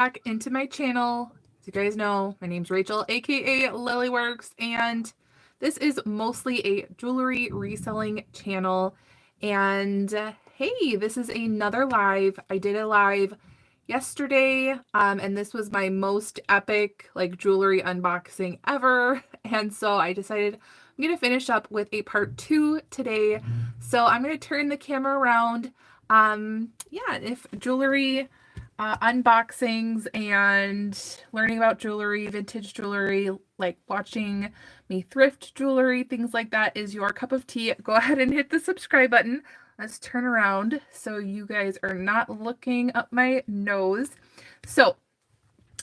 back into my channel. As you guys know, my name's Rachel, aka Lilyworks, and this is mostly a jewelry reselling channel. And hey, this is another live. I did a live yesterday, and this was my most epic like jewelry unboxing ever. And so I decided I'm gonna finish up with a part 2 today. So I'm gonna turn the camera around. Yeah, if jewelry unboxings and learning about jewelry, vintage jewelry, like watching me thrift jewelry, things like that is your cup of tea, go ahead and hit the subscribe button. Let's turn around so you guys are not looking up my nose. So,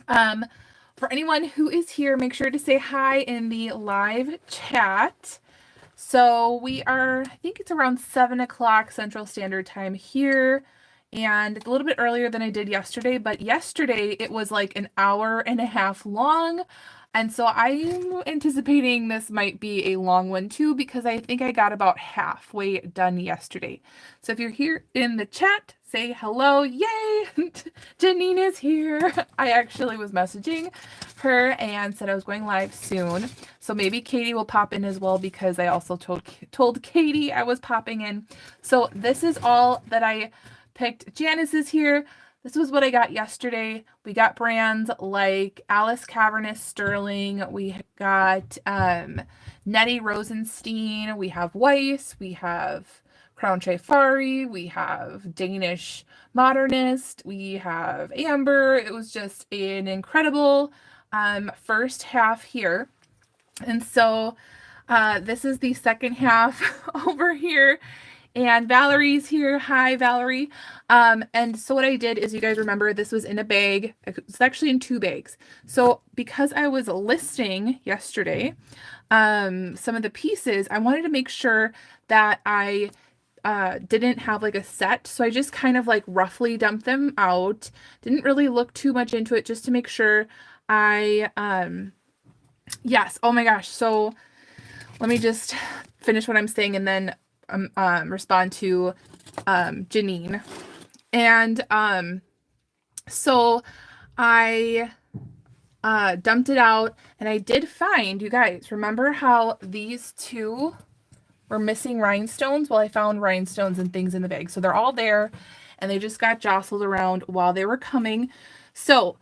for anyone who is here, make sure to say hi in the live chat. So we are, I think it's around 7 o'clock Central Standard Time here. And it's a little bit earlier than I did yesterday, but yesterday it was like an hour and a half long. And so I'm anticipating this might be a long one too, because I think I got about halfway done yesterday. So if you're here in the chat, say hello. Yay! Janine is here. I actually was messaging her and said I was going live soon. So maybe Katie will pop in as well, because I also told Katie I was popping in. So this is all that I picked. Janice is here. This was what I got yesterday. We got brands like Alice Caviness Sterling. We got Nettie Rosenstein. We have Weiss. We have Crown Trifari. We have Danish Modernist. We have Amber. It was just an incredible first half here. And so this is the second half over here. And Valerie's here. Hi, Valerie. And so what I did is, you guys remember, this was in a bag. It's actually in 2 bags. So because I was listing yesterday some of the pieces, I wanted to make sure that I didn't have like a set. So I just kind of like roughly dumped them out. Didn't really look too much into it, just to make sure I, yes. Oh my gosh. So let me just finish what I'm saying and then respond to Janine. And so I dumped it out, and I did find, you guys remember how these 2 were missing rhinestones? Well, I found rhinestones and things in the bag, so they're all there, and they just got jostled around while they were coming. So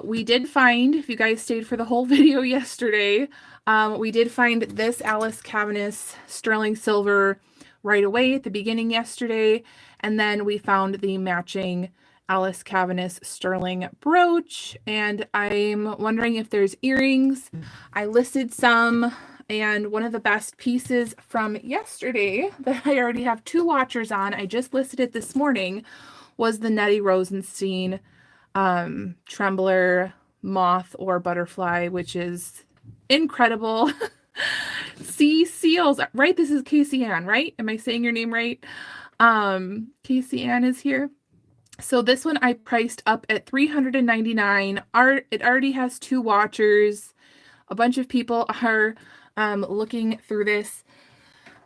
we did find, if you guys stayed for the whole video yesterday, we did find this Alice Caviness sterling silver right away at the beginning yesterday. And then we found the matching Alice Caviness sterling brooch. And I'm wondering if there's earrings. I listed some. And one of the best pieces from yesterday that I already have 2 watchers on, I just listed it this morning, was the Nettie Rosenstein trembler moth or butterfly, which is incredible. Sea seals, right? This is Casey Ann, right? Am I saying your name right? Casey Ann is here. So this one I priced up at $399. It already has 2 watchers. A bunch of people are looking through this.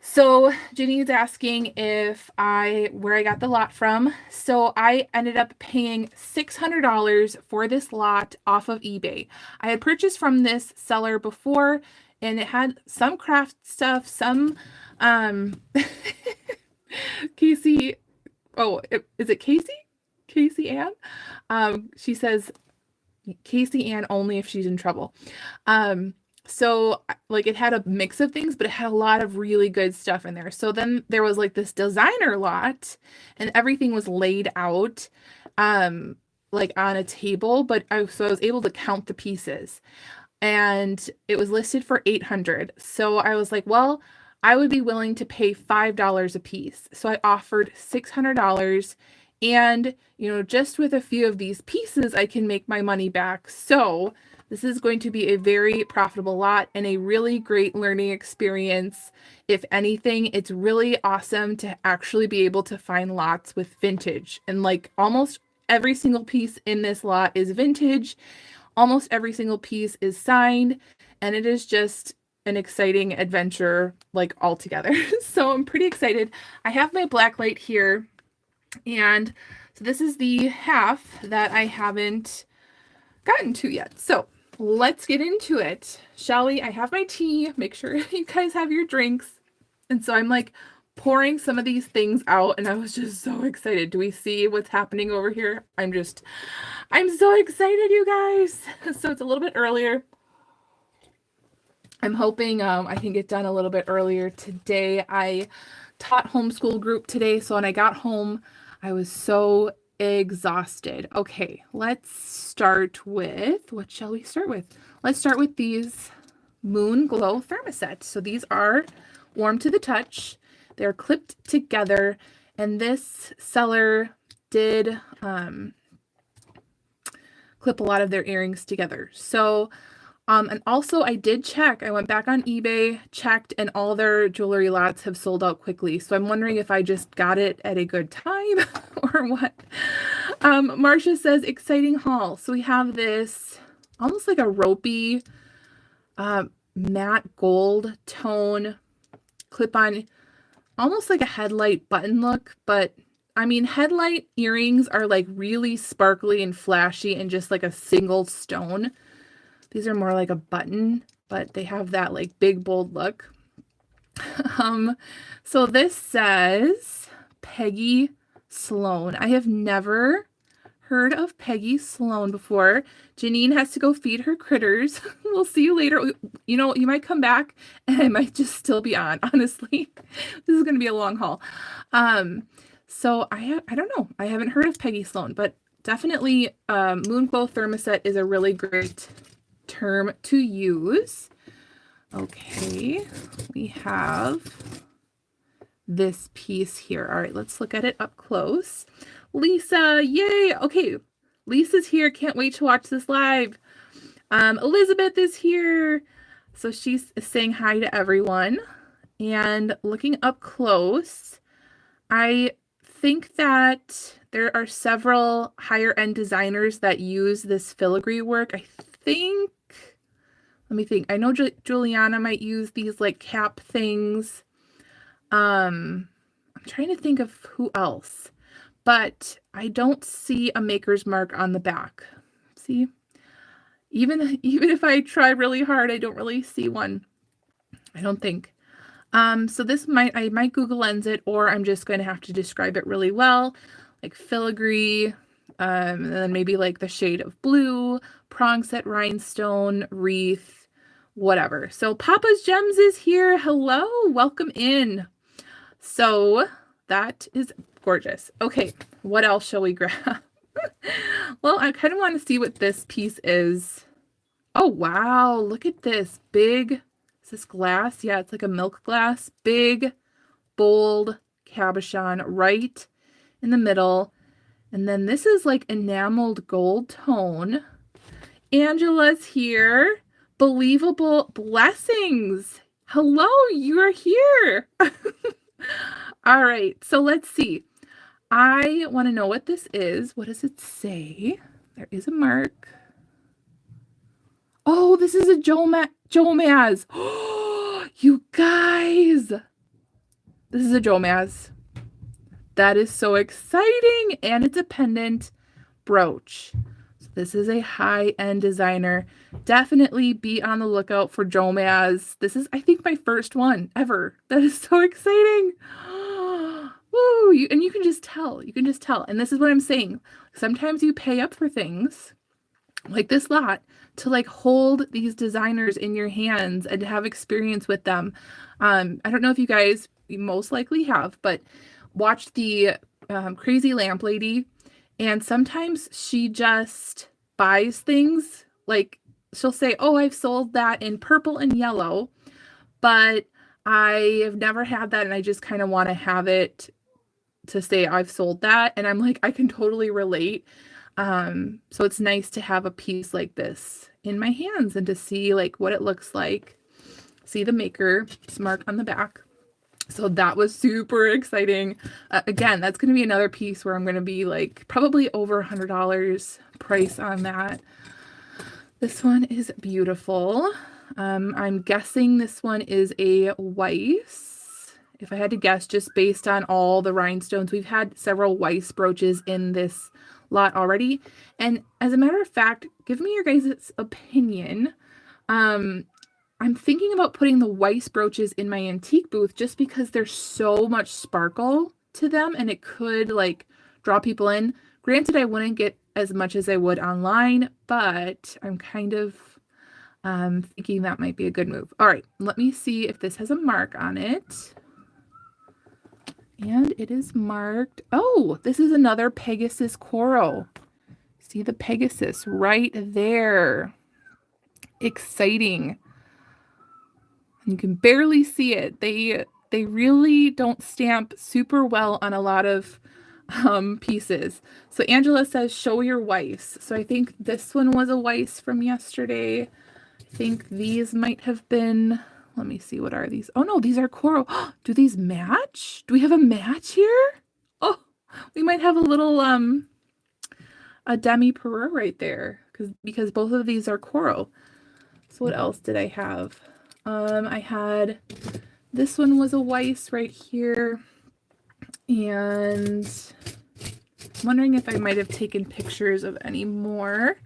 So Jenny's asking if where I got the lot from. So I ended up paying $600 for this lot off of eBay. I had purchased from this seller before, and it had some craft stuff, some Casey. Oh, is it Casey? Casey Ann? She says Casey Ann only if she's in trouble. So like it had a mix of things, but it had a lot of really good stuff in there. So then there was like this designer lot, and everything was laid out like on a table, but so I was able to count the pieces, and it was listed for $800. So I was like, well, I would be willing to pay $5 a piece. So I offered $600, and you know, just with a few of these pieces, I can make my money back. So this is going to be a very profitable lot and a really great learning experience. If anything, it's really awesome to actually be able to find lots with vintage. And like almost every single piece in this lot is vintage. Almost every single piece is signed. And it is just an exciting adventure like altogether. So I'm pretty excited. I have my black light here. And so this is the half that I haven't gotten to yet. So let's get into it, shall we? I have my tea. Make sure you guys have your drinks. And so I'm like pouring some of these things out, and I was just so excited. Do we see what's happening over here? I'm so excited, you guys. So it's a little bit earlier. I'm hoping I can get done a little bit earlier today. I taught homeschool group today, so when I got home, I was so exhausted. Okay, let's start with, what shall we start with? Let's start with these Moon Glow thermosets. So these are warm to the touch. They're clipped together, and this seller did clip a lot of their earrings together. So and also I did check, I went back on eBay, checked, and all their jewelry lots have sold out quickly. So I'm wondering if I just got it at a good time or what. Marcia says, exciting haul. So we have this almost like a ropey matte gold tone clip-on, almost like a headlight button look, but I mean, headlight earrings are like really sparkly and flashy and just like a single stone. These are more like a button, but they have that like big, bold look. So this says Peggy Sloan. I have never heard of Peggy Sloan before. Janine has to go feed her critters. We'll see you later. You know, you might come back and I might just still be on, honestly. This is going to be a long haul. So I don't know. I haven't heard of Peggy Sloan, but definitely Moon Glow thermoset is a really great term to use. Okay, we have this piece here. All right, let's look at it up close. Lisa, yay! Okay, Lisa's here. Can't wait to watch this live. Elizabeth is here. So she's saying hi to everyone. And looking up close, I think that there are several higher end designers that use this filigree work. I think, let me think. I know Juliana might use these like cap things. I'm trying to think of who else, but I don't see a maker's mark on the back. See, even if I try really hard, I don't really see one. I don't think. So this I might Google Lens it, or I'm just going to have to describe it really well, like filigree, and then maybe like the shade of blue, prong set rhinestone, wreath, whatever. So Papa's Gems is here. Hello, welcome in. So that is gorgeous. Okay, what else shall we grab? Well, I kind of want to see what this piece is. Oh, wow, look at this big. Is this glass? Yeah, it's like a milk glass. Big, bold cabochon right in the middle. And then this is like enameled gold tone. Angela's here. Believable blessings. Hello, you're here. All right, so let's see. I want to know what this is. What does it say? There is a mark. Oh, this is a Jomaz. Oh, you guys. This is a Jomaz. That is so exciting. And it's a pendant brooch. So this is a high-end designer. Definitely be on the lookout for Jomaz. This is, I think, my first one ever. That is so exciting. Woo, and you can just tell. You can just tell. And this is what I'm saying. Sometimes you pay up for things like this lot to like hold these designers in your hands and to have experience with them. I don't know if you guys most likely have, but watch the Crazy Lamp Lady, and sometimes she just buys things. Like she'll say, oh, I've sold that in purple and yellow, but I have never had that and I just kind of want to have it to say I've sold that. And I'm like, I can totally relate. So it's nice to have a piece like this in my hands and to see like what it looks like. See the maker's mark on the back. So that was super exciting. Again, that's going to be another piece where I'm going to be like probably over $100 price on that. This one is beautiful. I'm guessing this one is a Weiss. If I had to guess, just based on all the rhinestones, we've had several Weiss brooches in this lot already. And as a matter of fact, give me your guys' opinion. I'm thinking about putting the Weiss brooches in my antique booth just because there's so much sparkle to them and it could like draw people in. Granted, I wouldn't get as much as I would online, but I'm kind of thinking that might be a good move. All right, let me see if this has a mark on it. And it is marked. Oh, this is another Pegasus coral. See the Pegasus right there. Exciting. You can barely see it. They really don't stamp super well on a lot of pieces. So Angela says, show your Weiss. So I think this one was a Weiss from yesterday. I think these might have been, let me see, what are these? Oh no, these are coral. Do these match? Do we have a match here? Oh, we might have a little a demi-perure right there because both of these are coral. So what else did I have? I had, this one was a Weiss right here, and I'm wondering if I might have taken pictures of any more.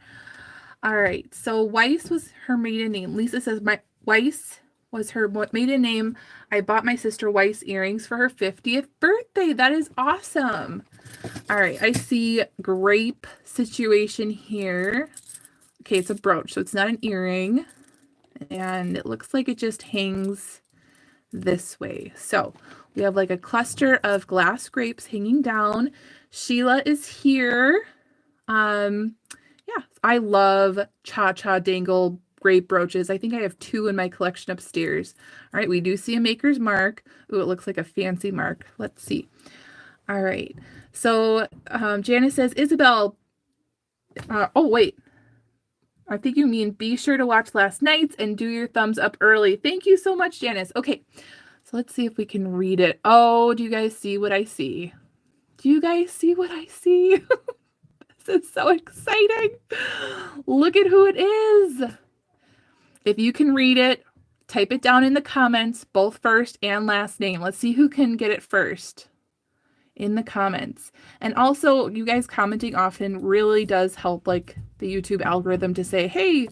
All right, so Weiss was her maiden name. Lisa says my Weiss was her maiden name. I bought my sister Weiss earrings for her 50th birthday. That is awesome. All right, I see grape situation here. Okay, it's a brooch, so it's not an earring. And it looks like it just hangs this way. So we have like a cluster of glass grapes hanging down. Sheila is here. Yeah, I love cha-cha dangle grape brooches. I think I have 2 in my collection upstairs. All right, we do see a maker's mark. Ooh, it looks like a fancy mark. Let's see. All right, so Janice says, Isabel, oh wait, I think you mean be sure to watch last night's and do your thumbs up early. Thank you so much, Janice. Okay, so let's see if we can read it. Oh, do you guys see what I see? Do you guys see what I see? This is so exciting. Look at who it is. If you can read it, type it down in the comments, both first and last name. Let's see who can get it first in the comments. And also, you guys commenting often really does help like the YouTube algorithm to say, hey,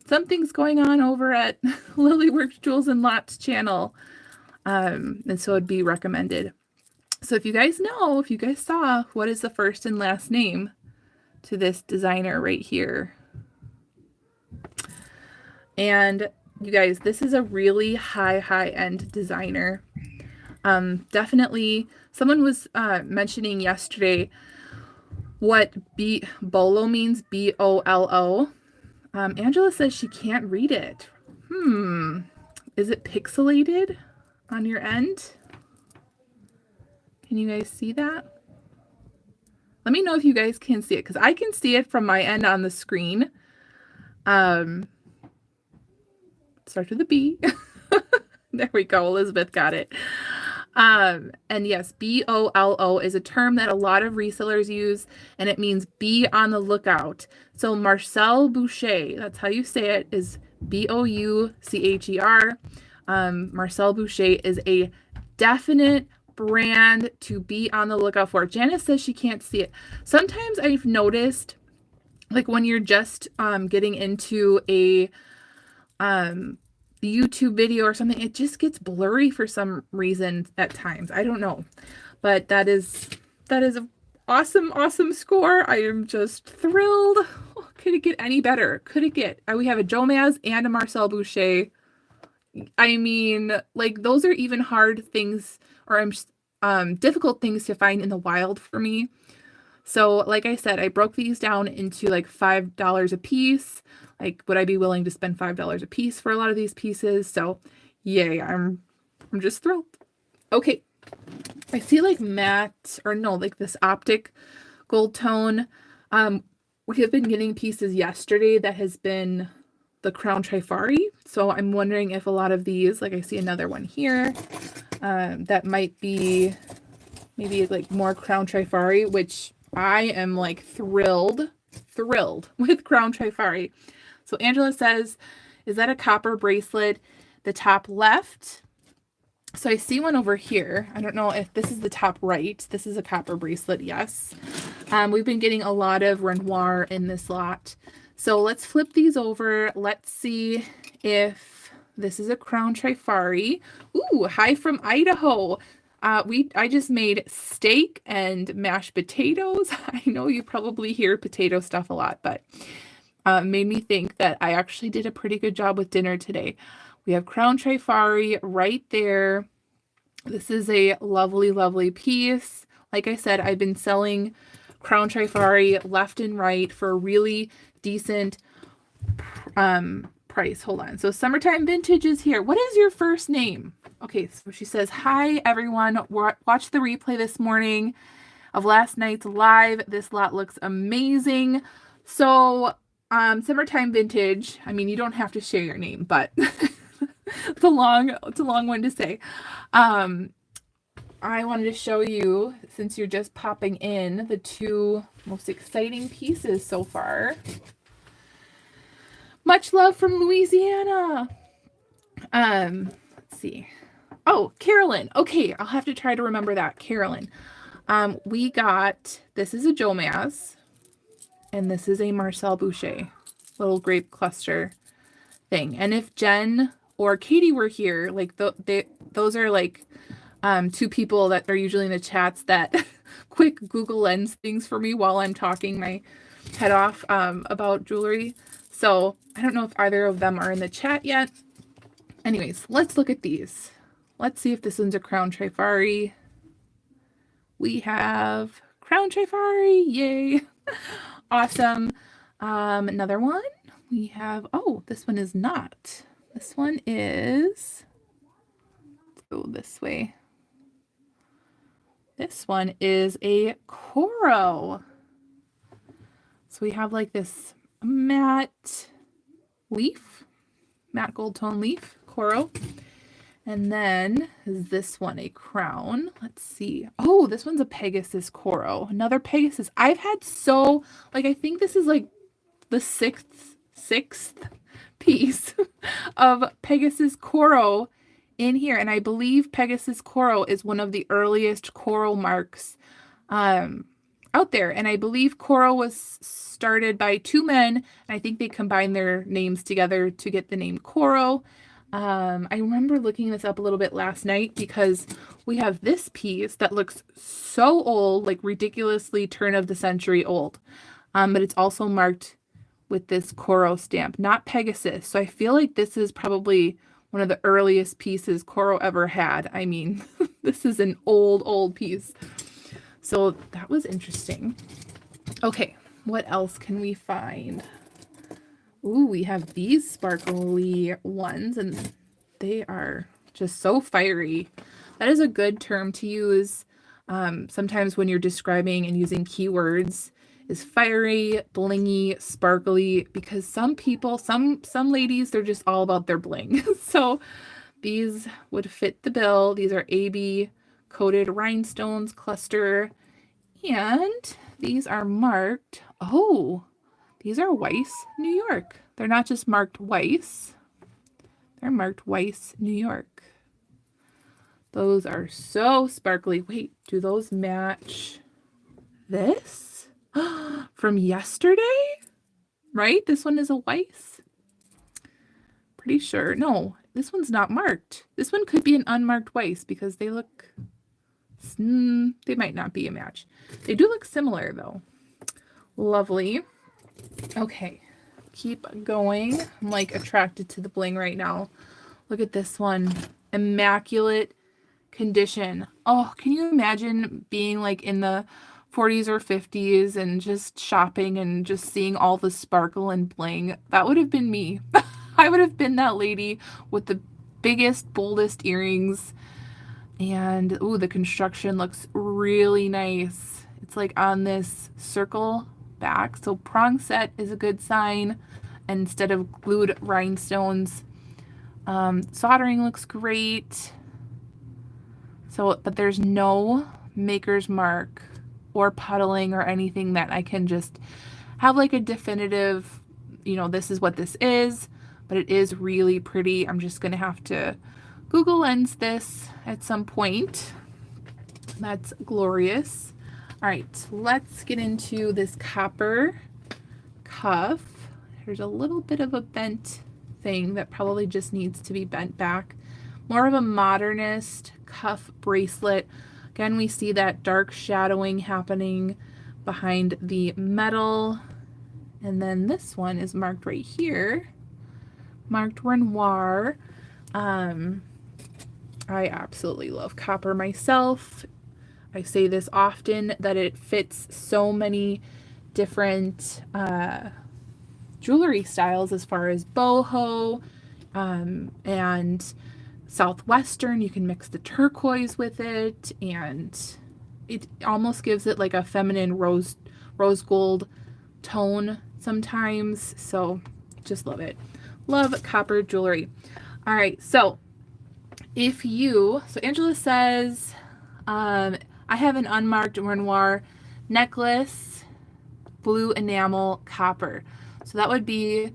something's going on over at Lily Works Jewels and Lots channel. And so it'd be recommended. So if you guys know, if you guys saw, what is the first and last name to this designer right here? And you guys, this is a really high-end designer. Definitely, someone was mentioning yesterday what Bolo means, B-O-L-O. Angela says she can't read it. Is it pixelated on your end? Can you guys see that? Let me know if you guys can see it, because I can see it from my end on the screen. Starts with a B. There we go. Elizabeth got it. And yes, B-O-L-O is a term that a lot of resellers use, and it means be on the lookout. So Marcel Boucher, that's how you say it, is B-O-U-C-H-E-R. Marcel Boucher is a definite brand to be on the lookout for. Janice says she can't see it. Sometimes I've noticed, like when you're just getting into a YouTube video or something, it just gets blurry for some reason at times. I don't know, but that is an awesome score. I am just thrilled. Could it get any better? Could it get? We have a Jomaz and a Marcel Boucher. I mean, like those are even hard things, or difficult things to find in the wild for me. So like I said, I broke these down into like $5 a piece. Like, would I be willing to spend $5 a piece for a lot of these pieces? So yay, I'm just thrilled. Okay, I see like matte, or no, like this optic gold tone. We have been getting pieces yesterday that has been the Crown Trifari. So I'm wondering if a lot of these, like I see another one here, that might be maybe like more Crown Trifari, which I am like thrilled with Crown Trifari. So Angela says, is that a copper bracelet? The top left So I see one over here. I don't know if this is the top right. This is a copper bracelet, yes. We've been getting a lot of Renoir in this lot. So let's flip these over. Let's see if this is a Crown Trifari. Ooh, hi from Idaho. I just made steak and mashed potatoes. I know you probably hear potato stuff a lot, but made me think that I actually did a pretty good job with dinner today. We have Crown Trifari right there. This is a lovely, lovely piece. Like I said, I've been selling Crown Trifari left and right for a really decent price. Hold on. So Summertime Vintage is here. What is your first name? Okay, so she says, hi, everyone. Watch the replay this morning of last night's live. This lot looks amazing. So Summertime Vintage, I mean, you don't have to share your name, but it's a long one to say. I wanted to show you, since you're just popping in, the two most exciting pieces so far. Much love from Louisiana. Let's see. Oh, Carolyn. Okay, I'll have to try to remember that. Carolyn. We got, this is a Jomaz, and this is a Marcel Boucher little grape cluster thing. And if Jen or Katie were here, like those are like two people that are usually in the chats that quick Google Lens things for me while I'm talking my head off about jewelry. So I don't know if either of them are in the chat yet. Anyways, let's look at these. Let's see if this one's a Crown Trifari. We have Crown Trifari, yay. Awesome. Another one. We have, oh, this one is not. This one is, let's go this way. This one is a Coro. So we have like this matte leaf, matte gold tone leaf, Coro. And then is this one a crown? Let's see. Oh, this one's a Pegasus Coro. Another Pegasus. I've had so, like, I think this is like the sixth piece of Pegasus Coro in here. And I believe Pegasus Coro is one of the earliest Coro marks out there. And I believe Coro was started by two men. And I think they combined their names together to get the name Coro. I remember looking this up a little bit last night because we have this piece that looks so old, like ridiculously turn of the century old. But it's also marked with this Coro stamp, not Pegasus. So I feel like this is probably one of the earliest pieces Coro ever had. I mean, this is an old piece. So that was interesting. Okay, what else can we find? Ooh, we have these sparkly ones, and they are just so fiery. That is a good term to use sometimes when you're describing and using keywords, is fiery, blingy, sparkly, because some people, some ladies, they're just all about their bling. So these would fit the bill. These are AB coated rhinestones cluster, and these are marked, oh, these are Weiss, New York. They're not just marked Weiss. They're marked Weiss, New York. Those are so sparkly. Wait, do those match this? From yesterday? Right? This one is a Weiss. Pretty sure. No, this one's not marked. This one could be an unmarked Weiss because they look, they might not be a match. They do look similar though. Lovely. Okay, keep going. I'm like attracted to the bling right now. Look at this one. Immaculate condition. Oh, can you imagine being like in the 40s or 50s and just shopping and just seeing all the sparkle and bling? That would have been me. I would have been that lady with the biggest, boldest earrings. And ooh, the construction looks really nice. It's like on this circle back. So prong set is a good sign instead of glued rhinestones. Soldering looks great. So, but there's no maker's mark or puddling or anything that I can just have like a definitive, you know, this is what this is, but it is really pretty. I'm just going to have to Google Lens this at some point. That's glorious. All right, let's get into this copper cuff. There's a little bit of a bent thing that probably just needs to be bent back. More of a modernist cuff bracelet. Again, we see that dark shadowing happening behind the metal. And then this one is marked right here, marked Renoir. I absolutely love copper myself. I say this often that it fits so many different jewelry styles as far as boho and Southwestern. You can mix the turquoise with it, and it almost gives it like a feminine rose gold tone sometimes. So just love it. Love copper jewelry. All right, so Angela says, I have an unmarked Renoir necklace, blue enamel, copper. So that would be,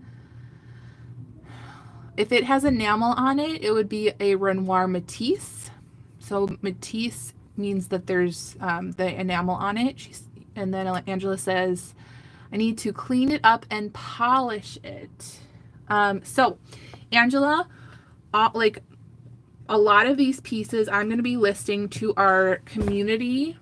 if it has enamel on it, it would be a Renoir Matisse. So Matisse means that there's the enamel on it. And then Angela says, I need to clean it up and polish it. So Angela, like a lot of these pieces I'm going to be listing to our community,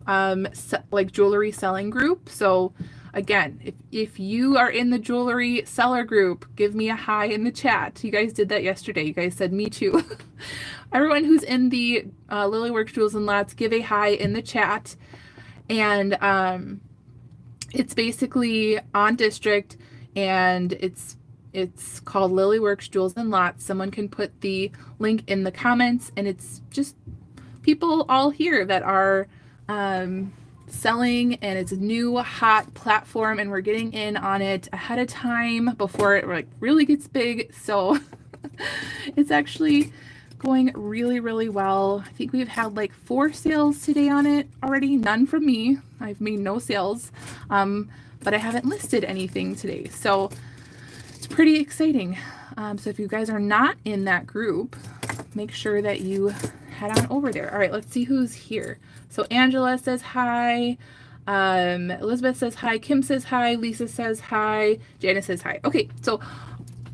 like jewelry selling group. So again, if you are in the jewelry seller group, give me a hi in the chat. You guys did that yesterday. You guys said me too. Everyone who's in the Lily Works Jewels and Lots, give a hi in the chat. And it's basically on district, and it's called Lily Works Jewels and Lots. Someone can put the link in the comments, and it's just people all here that are selling, and it's a new hot platform, and we're getting in on it ahead of time before it like really gets big. So it's actually going really, really well. I think we've had like 4 sales today on it already. None from me. I've made no sales, but I haven't listed anything today. So it's pretty exciting. So if you guys are not in that group, make sure that you head on over there. All right, let's see who's here. So Angela says hi. Elizabeth says hi. Kim says hi. Lisa says hi. Janice says hi. Okay, so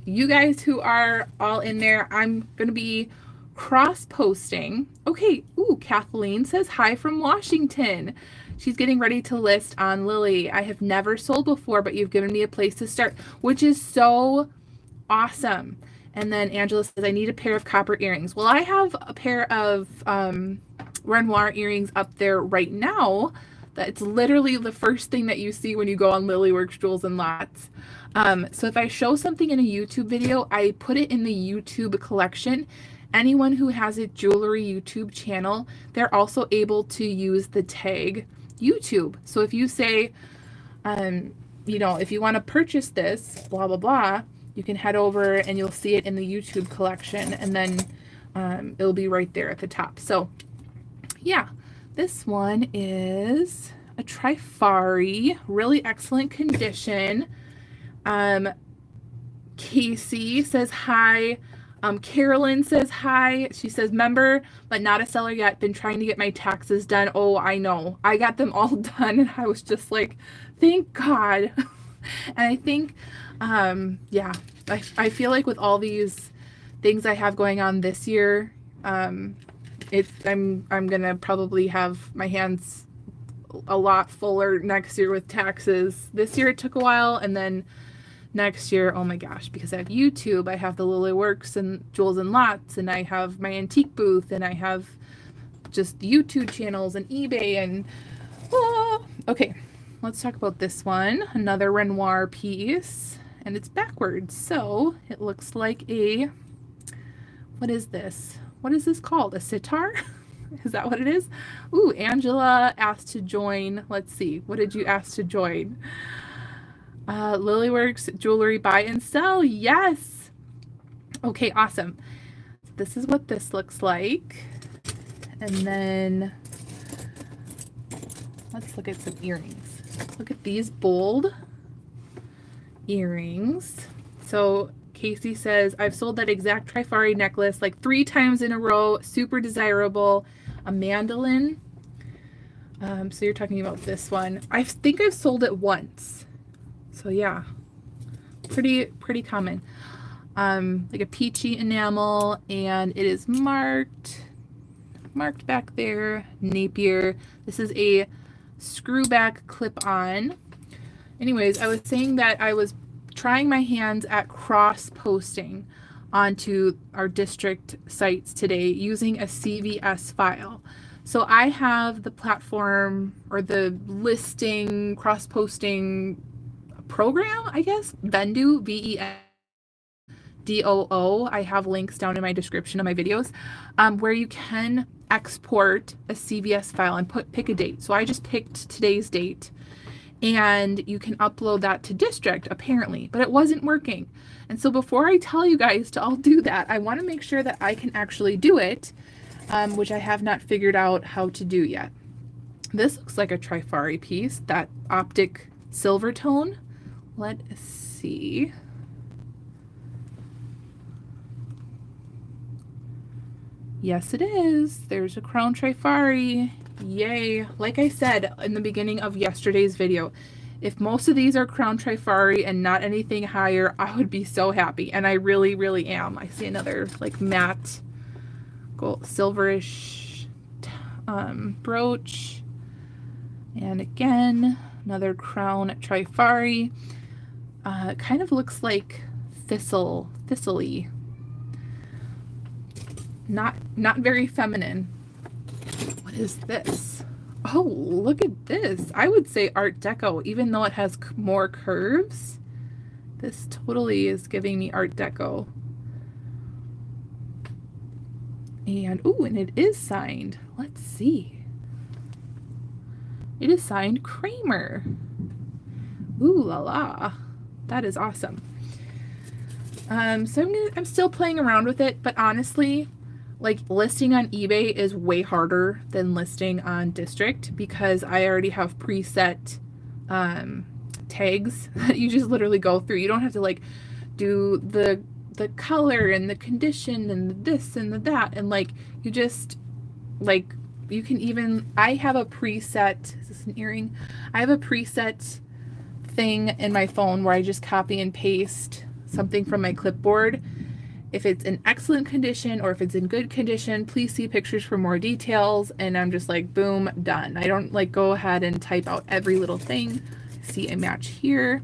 you guys who are all in there, I'm going to be cross-posting. Okay, ooh, Kathleen says hi from Washington. She's getting ready to list on Lily. I have never sold before, but you've given me a place to start, which is so awesome. And then Angela says, I need a pair of copper earrings. Well, I have a pair of Renoir earrings up there right now. That's literally the first thing that you see when you go on Lily Works Jewels and Lots. So if I show something in a YouTube video, I put it in the YouTube collection. Anyone who has a jewelry YouTube channel, they're also able to use the tag YouTube. So if you say, you know, if you want to purchase this, blah, blah, blah, you can head over and you'll see it in the YouTube collection, and then it'll be right there at the top. So yeah, this one is a Trifari, really excellent condition. Casey says hi. Carolyn says hi. She says, member, but not a seller yet. Been trying to get my taxes done. Oh, I know. I got them all done, and I was just like, thank God. And I think, yeah, I feel like with all these things I have going on this year, I'm gonna probably have my hands a lot fuller next year with taxes. This year it took a while, and then next year, oh my gosh, because I have YouTube, I have the Lily Works and Jewels and Lots, and I have my antique booth, and I have just YouTube channels and eBay, and okay, let's talk about this one. Another Renoir piece, and it's backwards, so it looks like a, what is this? What is this called? A sitar? Is that what it is? Ooh, Angela asked to join. Let's see, what did you ask to join? Lily Works Jewelry Buy and Sell. Yes. Okay, awesome. So this is what this looks like. And then let's look at some earrings. Look at these bold earrings. So Casey says, I've sold that exact Trifari necklace like 3 times in a row. Super desirable. A mandolin. So you're talking about this one. I think I've sold it once. So yeah, pretty common. Like a peachy enamel, and it is marked back there, Napier. This is a screw back clip-on. Anyways, I was saying that I was trying my hands at cross-posting onto our district sites today using a CVS file. So I have the platform or the listing cross-posting program, I guess, Vendoo, VENDOO. I have links down in my description of my videos where you can export a CVS file and pick a date. So I just picked today's date, and you can upload that to district apparently, but it wasn't working. And so before I tell you guys to all do that, I want to make sure that I can actually do it, which I have not figured out how to do yet. This looks like a Trifari piece, that optic silver tone. Let's see. Yes, it is. There's a crown Trifari. Yay. Like I said in the beginning of yesterday's video, if most of these are crown Trifari and not anything higher, I would be so happy. And I really, really am. I see another like matte gold, silverish brooch. And again, another crown Trifari. Kind of looks like thistle-y. Not very feminine. What is this? Oh, look at this. I would say Art Deco, even though it has more curves. This totally is giving me Art Deco. And, ooh, and it is signed. Let's see. It is signed Kramer. Ooh la la. That is awesome. So I'm still playing around with it, but honestly, like listing on eBay is way harder than listing on district because I already have preset tags that you just literally go through. You don't have to like do the color and the condition and the this and the that, and like you just like you can even, I have a preset, is this an earring? I have a preset thing in my phone where I just copy and paste something from my clipboard. If it's in excellent condition or if it's in good condition, please see pictures for more details. And I'm just like, boom, done. I don't like go ahead and type out every little thing. See a match here.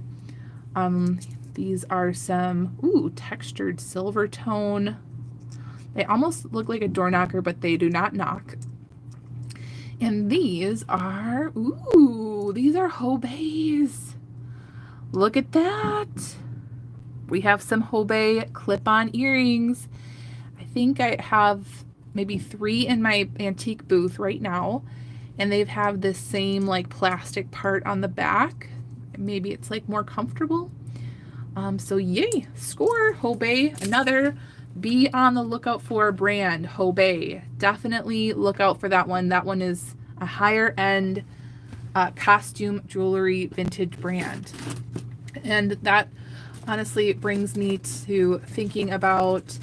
These are some, ooh, textured silver tone. They almost look like a door knocker, but they do not knock. And these are, ooh, these are Hobes. Look at that. We have some Hobe clip-on earrings. I think I have maybe 3 in my antique booth right now, and they have this same like plastic part on the back. Maybe it's like more comfortable. So yay, score Hobe. Another be on the lookout for brand, Hobe. Definitely look out for that one. That one is a higher end costume jewelry vintage brand. And that honestly brings me to thinking about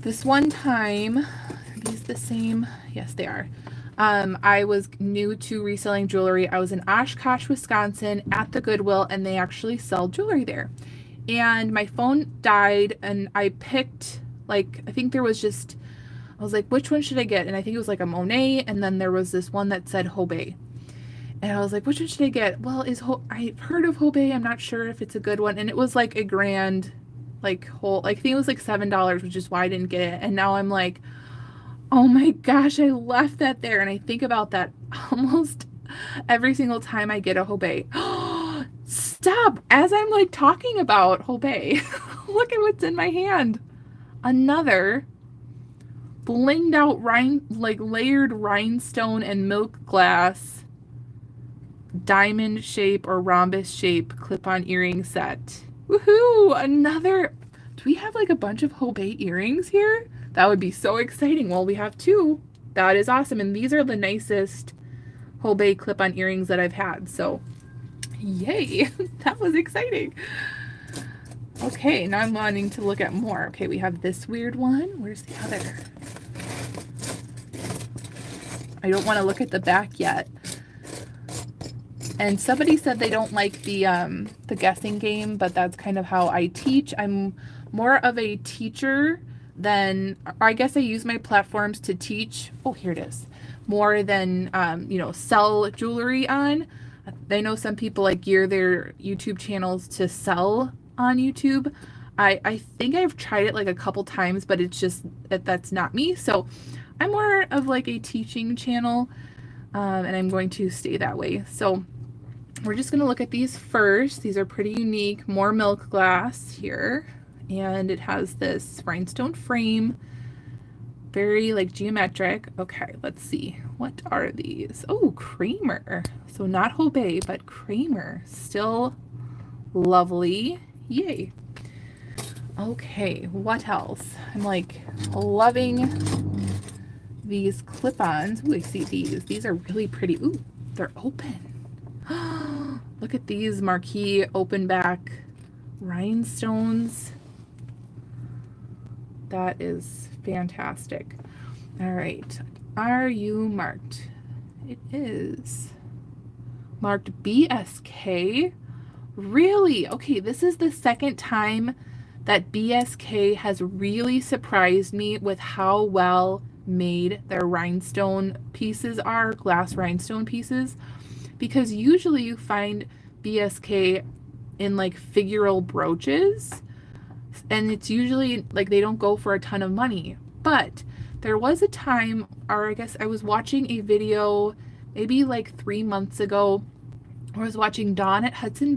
this one time. Are these the same? Yes, they are. I was new to reselling jewelry. I was in Oshkosh, Wisconsin at the Goodwill, and they actually sell jewelry there. And my phone died, and I picked, like, I think there was just, I was like, which one should I get? And I think it was like a Monet, and then there was this one that said Hobe. And I was like, which one should I get? Well, I've heard of Hobe. I'm not sure if it's a good one. And it was like a grand, like whole, like I think it was like $7, which is why I didn't get it. And now I'm like, oh my gosh, I left that there. And I think about that almost every single time I get a Hobe. Stop! As I'm like talking about Hobe, look at what's in my hand. Another blinged out like layered rhinestone and milk glass diamond shape or rhombus shape clip-on earring set. Woohoo! Another. Do we have like a bunch of Hobe earrings here? That would be so exciting. Well, we have 2. That is awesome. And these are the nicest Hobe clip-on earrings that I've had. So, yay! That was exciting. Okay, now I'm wanting to look at more. Okay, we have this weird one. Where's the other? I don't want to look at the back yet. And somebody said they don't like the guessing game, but that's kind of how I teach. I'm more of a teacher than, or I guess I use my platforms to teach. Oh, here it is. More than, you know, sell jewelry on. I know some people like gear their YouTube channels to sell on YouTube. I think I've tried it like a couple times, but it's just that's not me. So I'm more of like a teaching channel, and I'm going to stay that way. So we're just going to look at these first. These are pretty unique, more milk glass here. And it has this rhinestone frame, very like geometric. Okay, let's see. What are these? Oh, Kramer. So not Hobe, but Kramer. Still lovely. Yay. Okay, what else? I'm like loving these clip-ons. Ooh, I see these. These are really pretty. Ooh, they're open. Look at these marquee open back rhinestones. That is fantastic. All right, are you marked? It is marked BSK. Really? Okay, this is the second time that BSK has really surprised me with how well made their rhinestone pieces are, glass rhinestone pieces, because usually you find BSK in like figural brooches, and it's usually like they don't go for a ton of money. But there was a time, or I guess I was watching a video maybe like 3 months ago. I was watching Dawn at Hudson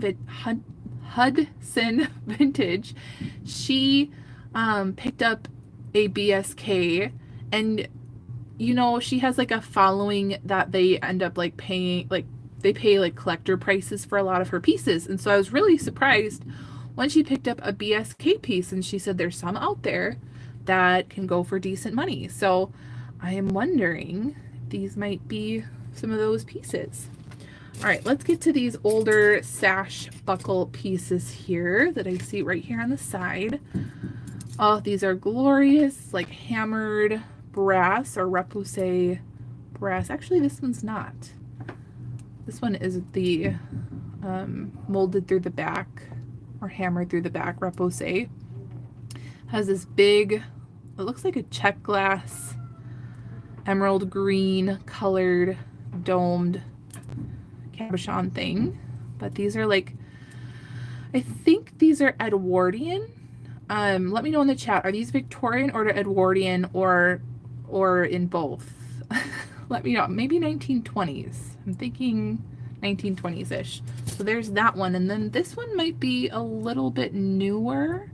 Vintage. She picked up a BSK, and you know, she has like a following that they end up like paying, like they pay like collector prices for a lot of her pieces. And so I was really surprised when she picked up a BSK piece, and she said there's some out there that can go for decent money. So I am wondering if these might be some of those pieces. All right, let's get to these older sash buckle pieces here that I see right here on the side. Oh, these are glorious, like hammered brass or repoussé brass. Actually, this one's not. This one is the molded through the back or hammered through the back repoussé. Has this big, it looks like a check glass, emerald green colored domed cabochon thing. But these are like, I think these are Edwardian. Let me know in the chat, are these Victorian or Edwardian or in both? Let me know. Maybe 1920s. I'm thinking 1920s-ish. So there's that one. And then this one might be a little bit newer.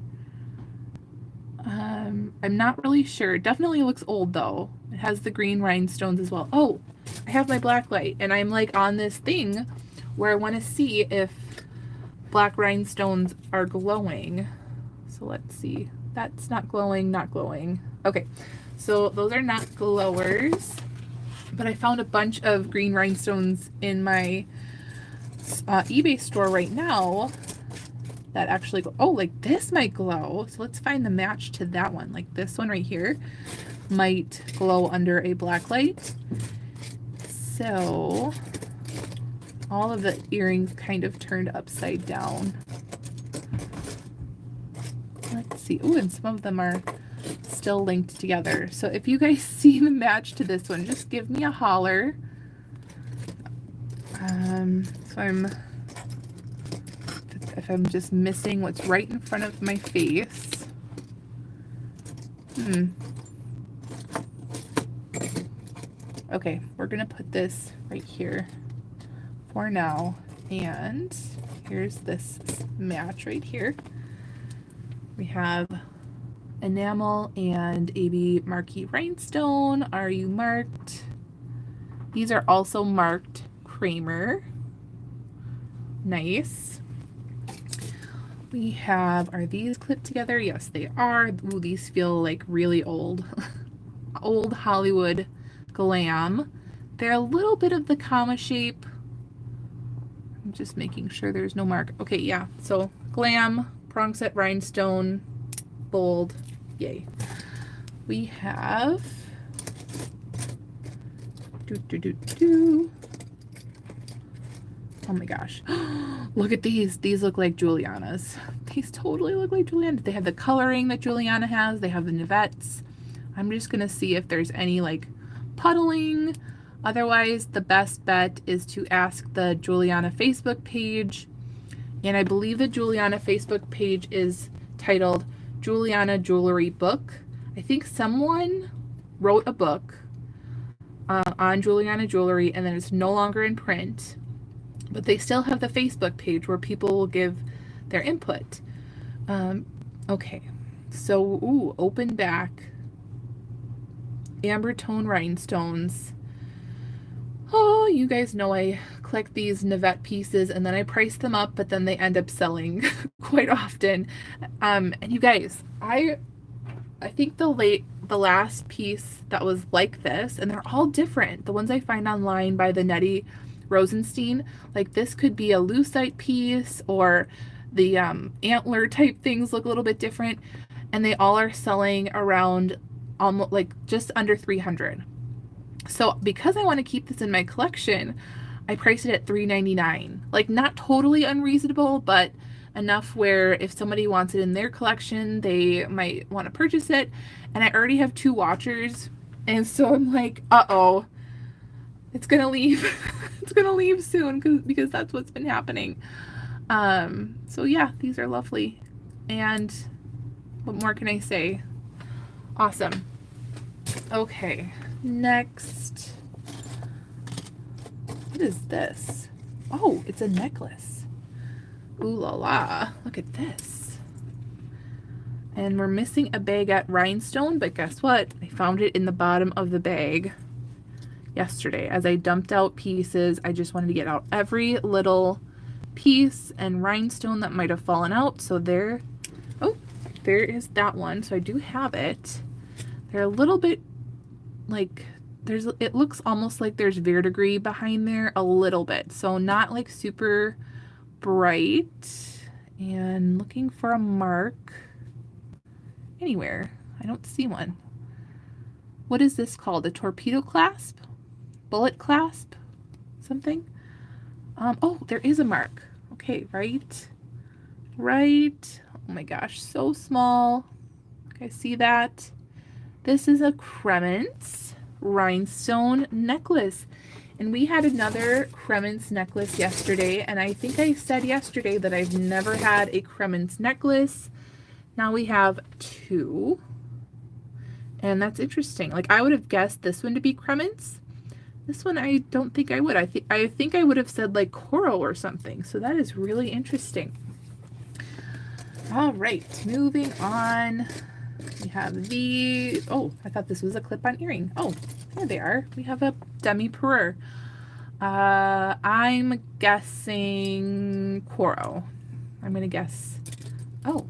I'm not really sure. It definitely looks old though. It has the green rhinestones as well. Oh, I have my black light, and I'm like on this thing where I want to see if black rhinestones are glowing. So let's see. That's not glowing, not glowing. Okay, so those are not glowers, but I found a bunch of green rhinestones in my eBay store right now that actually go. Oh, like this might glow. So let's find the match to that one. Like this one right here might glow under a black light. So all of the earrings kind of turned upside down. Let's see. Oh, and some of them are still linked together. So if you guys see the match to this one, just give me a holler. So if I'm just missing what's right in front of my face. Okay, we're gonna put this right here for now. And here's this match right here. We have enamel and AB marquee rhinestone. Are you marked? These are also marked Kramer. Nice. We have, are these clipped together? Yes, they are. Ooh, these feel like really old. Old Hollywood glam. They're a little bit of the comma shape. I'm just making sure there's no mark. Okay, yeah. So glam, prong set rhinestone, bold, yay. We have, oh my gosh, look at these. These look like Juliana's. These totally look like Juliana. They have the coloring that Juliana has. They have the nivettes. I'm just gonna see if there's any like puddling. Otherwise, the best bet is to ask the Juliana Facebook page. And I believe the Juliana Facebook page is titled Juliana Jewelry Book. I think someone wrote a book on Juliana Jewelry, and then it's no longer in print. But they still have the Facebook page where people will give their input. Okay, so open back amber tone rhinestones. Oh, you guys know I collect these Nivette pieces and then I price them up, but then they end up selling quite often. And you guys, I think the last piece that was like this, and they're all different. The ones I find online by the Nettie Rosenstein, like this could be a lucite piece, or the antler type things look a little bit different, and they all are selling around almost like just under 300. So because I want to keep this in my collection, I priced it at $3.99. Like not totally unreasonable, but enough where if somebody wants it in their collection, they might want to purchase it. And I already have 2 watchers, and so I'm like, uh-oh, it's gonna leave. It's gonna leave soon because that's what's been happening. So yeah, these are lovely. And what more can I say? Awesome. Okay, next. What is this? Oh, it's a necklace. Ooh la la, look at this. And we're missing a baguette rhinestone, but guess what? I found it in the bottom of the bag yesterday. As I dumped out pieces, I just wanted to get out every little piece and rhinestone that might have fallen out. So there, oh, there is that one. So I do have it. They're a little bit like, it looks almost like there's verdigris behind there a little bit. So not like super bright. And looking for a mark anywhere. I don't see one. What is this called? A torpedo clasp? Bullet clasp? Something? Oh, there is a mark. Okay, right. Oh my gosh, so small. Okay, see that? This is a Caviness rhinestone necklace. And we had another Caviness necklace yesterday, and I think I said yesterday that I've never had a Caviness necklace. Now we have 2. And that's interesting. Like I would have guessed this one to be Caviness. This one I don't think I would. I think I would have said like coral or something. So that is really interesting. All right, moving on. We have these. Oh, I thought this was a clip-on earring. Oh, there they are. We have a demi-perure. I'm guessing coral. I'm gonna guess. Oh,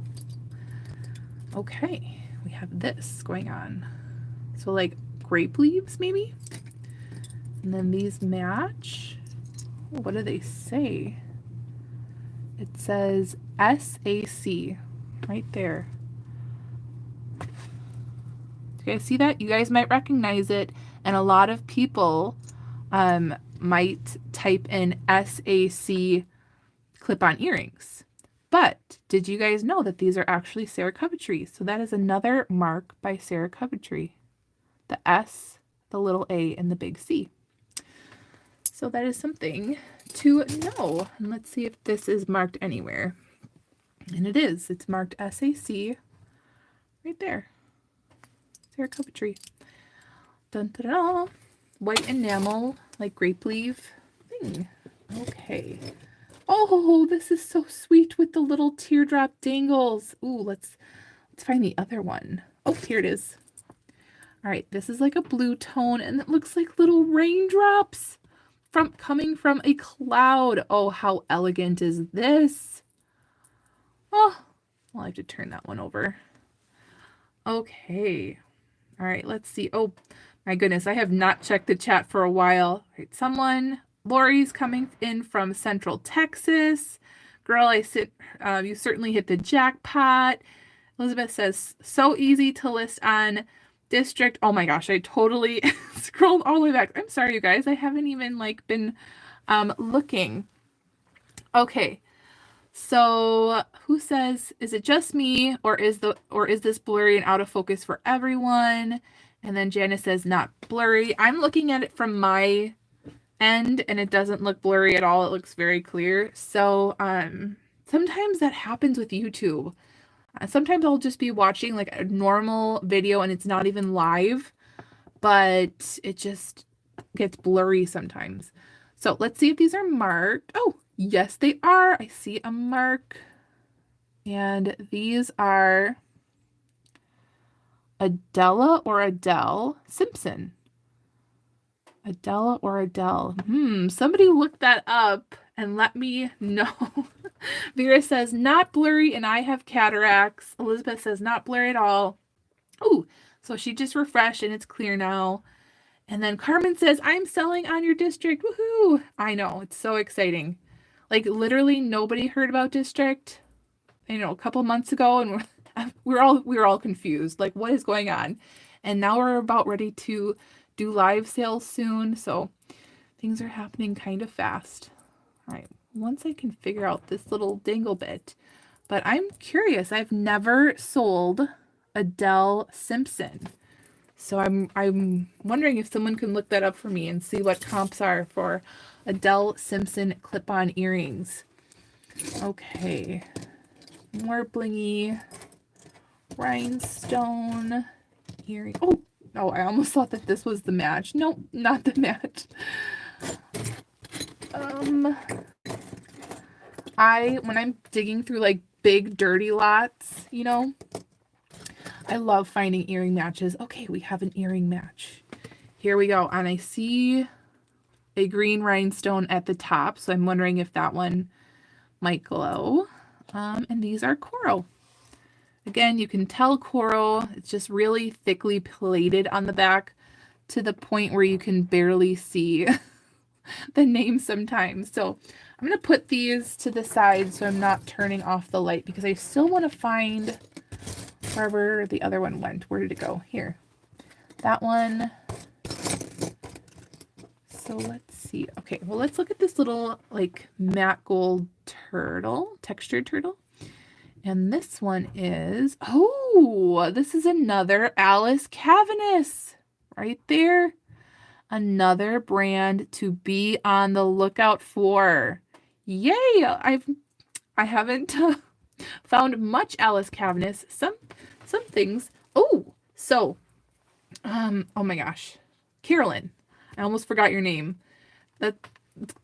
okay. We have this going on. So like grape leaves maybe? And then these match. Oh, what do they say? It says SAC right there. Do you guys see that? You guys might recognize it, and a lot of people might type in SAC clip-on earrings. But did you guys know that these are actually Sarah Coventry? So that is another mark by Sarah Coventry. The S, the little A, and the big C. So that is something to know. And let's see if this is marked anywhere. And it is. It's marked SAC right there. Sarah Coventry. Dun, dun, dun. White enamel, like grape leaf thing. Okay. Oh, this is so sweet with the little teardrop dangles. Ooh, let's find the other one. Oh, here it is. All right, this is like a blue tone, and it looks like little raindrops coming from a cloud. Oh, how elegant is this? Oh, I'll have to turn that one over. Okay. All right, let's see. Oh, my goodness, I have not checked the chat for a while. All right, Lori's coming in from Central Texas. Girl, you certainly hit the jackpot. Elizabeth says, so easy to list on district. Oh my gosh, I totally scrolled all the way back. I'm sorry, you guys. I haven't even like been looking. Okay. So who says, is it just me or is this blurry and out of focus for everyone? And then Janice says, not blurry. I'm looking at it from my end and it doesn't look blurry at all. It looks very clear. So sometimes that happens with YouTube. Sometimes I'll just be watching like a normal video and it's not even live, but it just gets blurry sometimes. So let's see if these are marked. Oh, yes, they are. I see a mark. And these are Adela or Adele Simpson. Adela or Adele. Somebody look that up and let me know. Vera says, not blurry and I have cataracts. Elizabeth says, not blurry at all. Oh, so she just refreshed and it's clear now. And then Carmen says, I'm selling on your district. Woohoo! I know, it's so exciting. Like literally nobody heard about district, a couple months ago, and we were all confused. Like, what is going on? And now we're about ready to do live sales soon. So things are happening kind of fast. All right, once I can figure out this little dangle bit. But I'm curious. I've never sold Adele Simpson. So I'm wondering if someone can look that up for me and see what comps are for Adele Simpson clip-on earrings. Okay. More blingy rhinestone earring. Oh, I almost thought that this was the match. Nope, not the match. When I'm digging through like big dirty lots, I love finding earring matches. Okay, we have an earring match. Here we go. And I see a green rhinestone at the top. So I'm wondering if that one might glow. And these are coral. Again, you can tell coral. It's just really thickly plated on the back to the point where you can barely see the name sometimes. So I'm going to put these to the side so I'm not turning off the light because I still want to find wherever the other one went. Where did it go? Here. That one. So let's see. Okay, well, let's look at this little like matte gold turtle, textured turtle. And this one is, this is another Alice Caviness right there. Another brand to be on the lookout for. Yay! I haven't found much Alice Caviness. Some things. Oh my gosh, Carolyn, I almost forgot your name.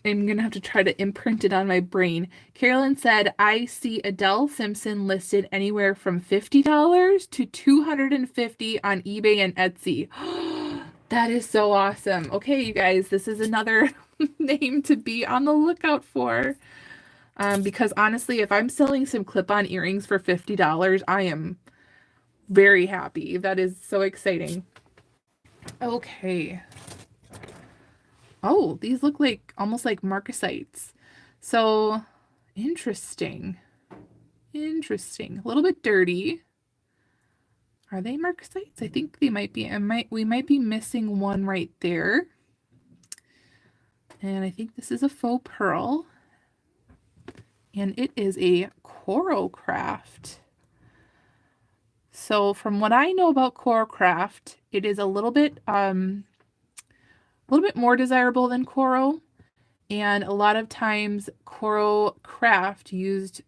I'm gonna have to try to imprint it on my brain. Carolyn said, I see Adele Simpson listed anywhere from $50 to $250 on eBay and Etsy. That is so awesome. Okay, you guys, this is another name to be on the lookout for. Because honestly, if I'm selling some clip-on earrings for $50, I am very happy. That is so exciting. Okay. Oh, these look like almost like marcasites. So interesting. Interesting. A little bit dirty. Are they marcasites? I think they might be. We might be missing one right there. And I think this is a faux pearl. And it is a coral craft. So from what I know about coral craft, it is a little bit more desirable than coral, and a lot of times coral craft used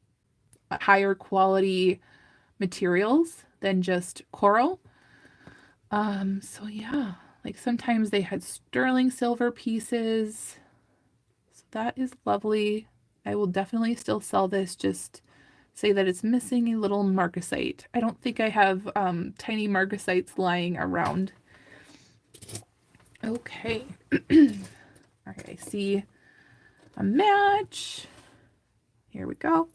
higher quality materials than just coral. So yeah, like sometimes they had sterling silver pieces. So that is lovely. I will definitely still sell this. Just say that it's missing a little marcasite. I don't think I have tiny marcasites lying around. Okay. All right, I see a match. Here we go.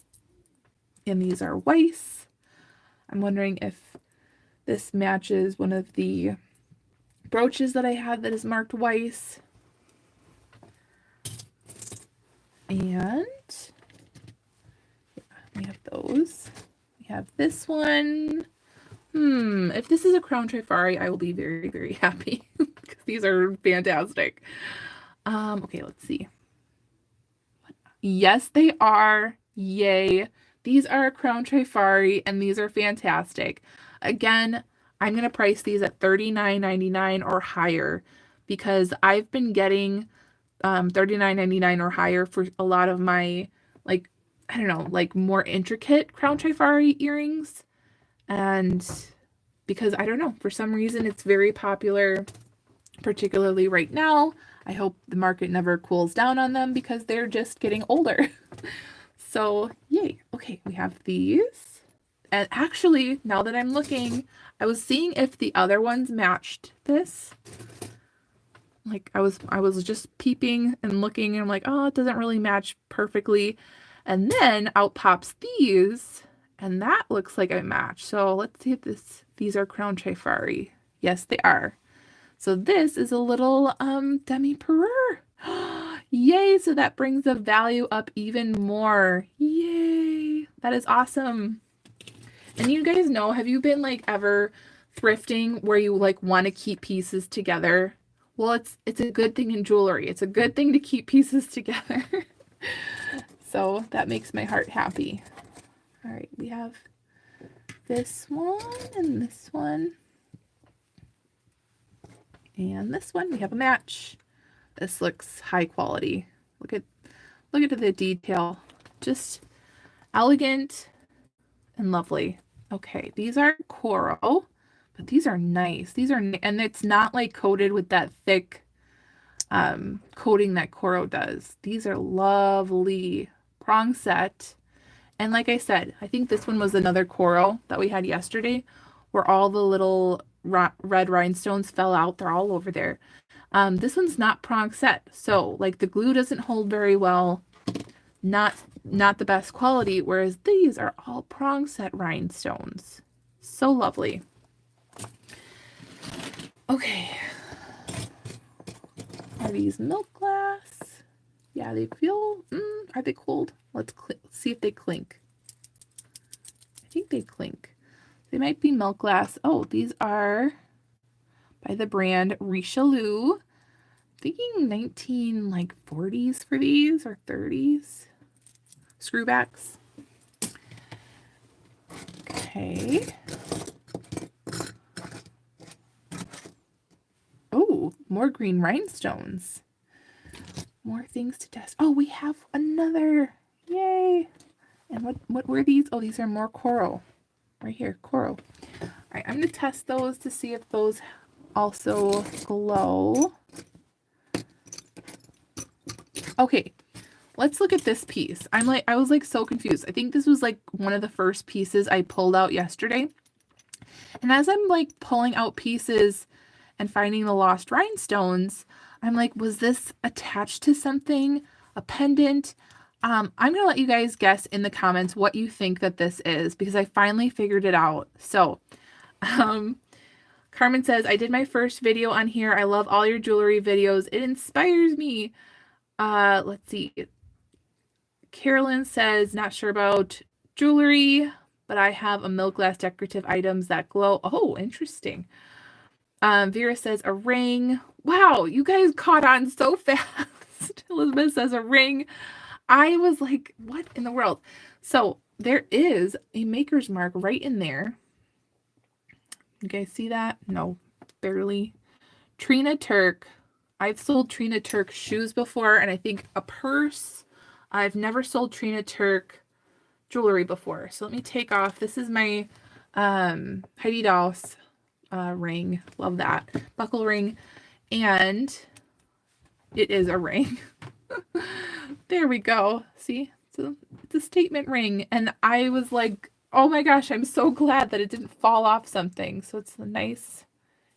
And these are Weiss. I'm wondering if this matches one of the brooches that I have that is marked Weiss. And We have those. We have this one. If this is a Crown Trifari, I will be very, very happy because these are fantastic. Okay, let's see. Yes, they are. Yay. These are a Crown Trifari, and these are fantastic. Again, I'm going to price these at $39.99 or higher because I've been getting $39.99 or higher for a lot of my, like, I don't know, like more intricate Crown Trifari earrings. And because I don't know, for some reason it's very popular, particularly right now. I hope the market never cools down on them because they're just getting older. So yay. Okay, we have these. And actually, now that I'm looking, I was seeing if the other ones matched this. Like I was just peeping and looking and I'm like, oh, it doesn't really match perfectly. And then out pops these, and that looks like a match. So let's see if these are Crown Trifari. Yes, they are. So this is a little demi-perure. Yay, so that brings the value up even more. Yay, that is awesome. And you guys know, have you been like ever thrifting where you like want to keep pieces together? Well, it's a good thing in jewelry. It's a good thing to keep pieces together. So that makes my heart happy. All right, we have this one and this one. And this one, we have a match. This looks high quality. Look at the detail. Just elegant and lovely. Okay, these are coral, but these are nice. These are, and it's not like coated with that thick coating that coral does. These are lovely. Prong set. And like I said, I think this one was another coral that we had yesterday where all the little red rhinestones fell out. They're all over there. This one's not prong set. So like the glue doesn't hold very well. Not the best quality, whereas these are all prong set rhinestones. So lovely. Okay. Are these milk glass? Yeah, they feel, are they cold? Let's see if they clink. I think they clink. They might be milk glass. Oh, these are by the brand Richelieu. Thinking 1940s for these or 30s. Screwbacks. Okay. Oh, more green rhinestones. More things to test. Oh, we have another. Yay. And what were these? Oh, these are more coral. Right here, coral. All right, I'm going to test those to see if those also glow. Okay, let's look at this piece. I was like so confused. I think this was like one of the first pieces I pulled out yesterday. And as I'm like pulling out pieces and finding the lost rhinestones, I'm like, was this attached to something? A pendant? I'm going to let you guys guess in the comments what you think that this is because I finally figured it out. So, Carmen says, I did my first video on here. I love all your jewelry videos. It inspires me. Let's see. Carolyn says, not sure about jewelry, but I have a milk glass decorative items that glow. Oh, interesting. Vera says a ring. Wow, you guys caught on so fast. Elizabeth says a ring. I was like, what in the world? So there is a maker's mark right in there. You guys see that? No, barely. Trina Turk. I've sold Trina Turk shoes before, and I think a purse. I've never sold Trina Turk jewelry before. So let me take off. This is my Heidi Daus ring. Love that. Buckle ring. And it is a ring. There we go. See? It's a statement ring. And I was like, oh my gosh, I'm so glad that it didn't fall off something. So it's a nice,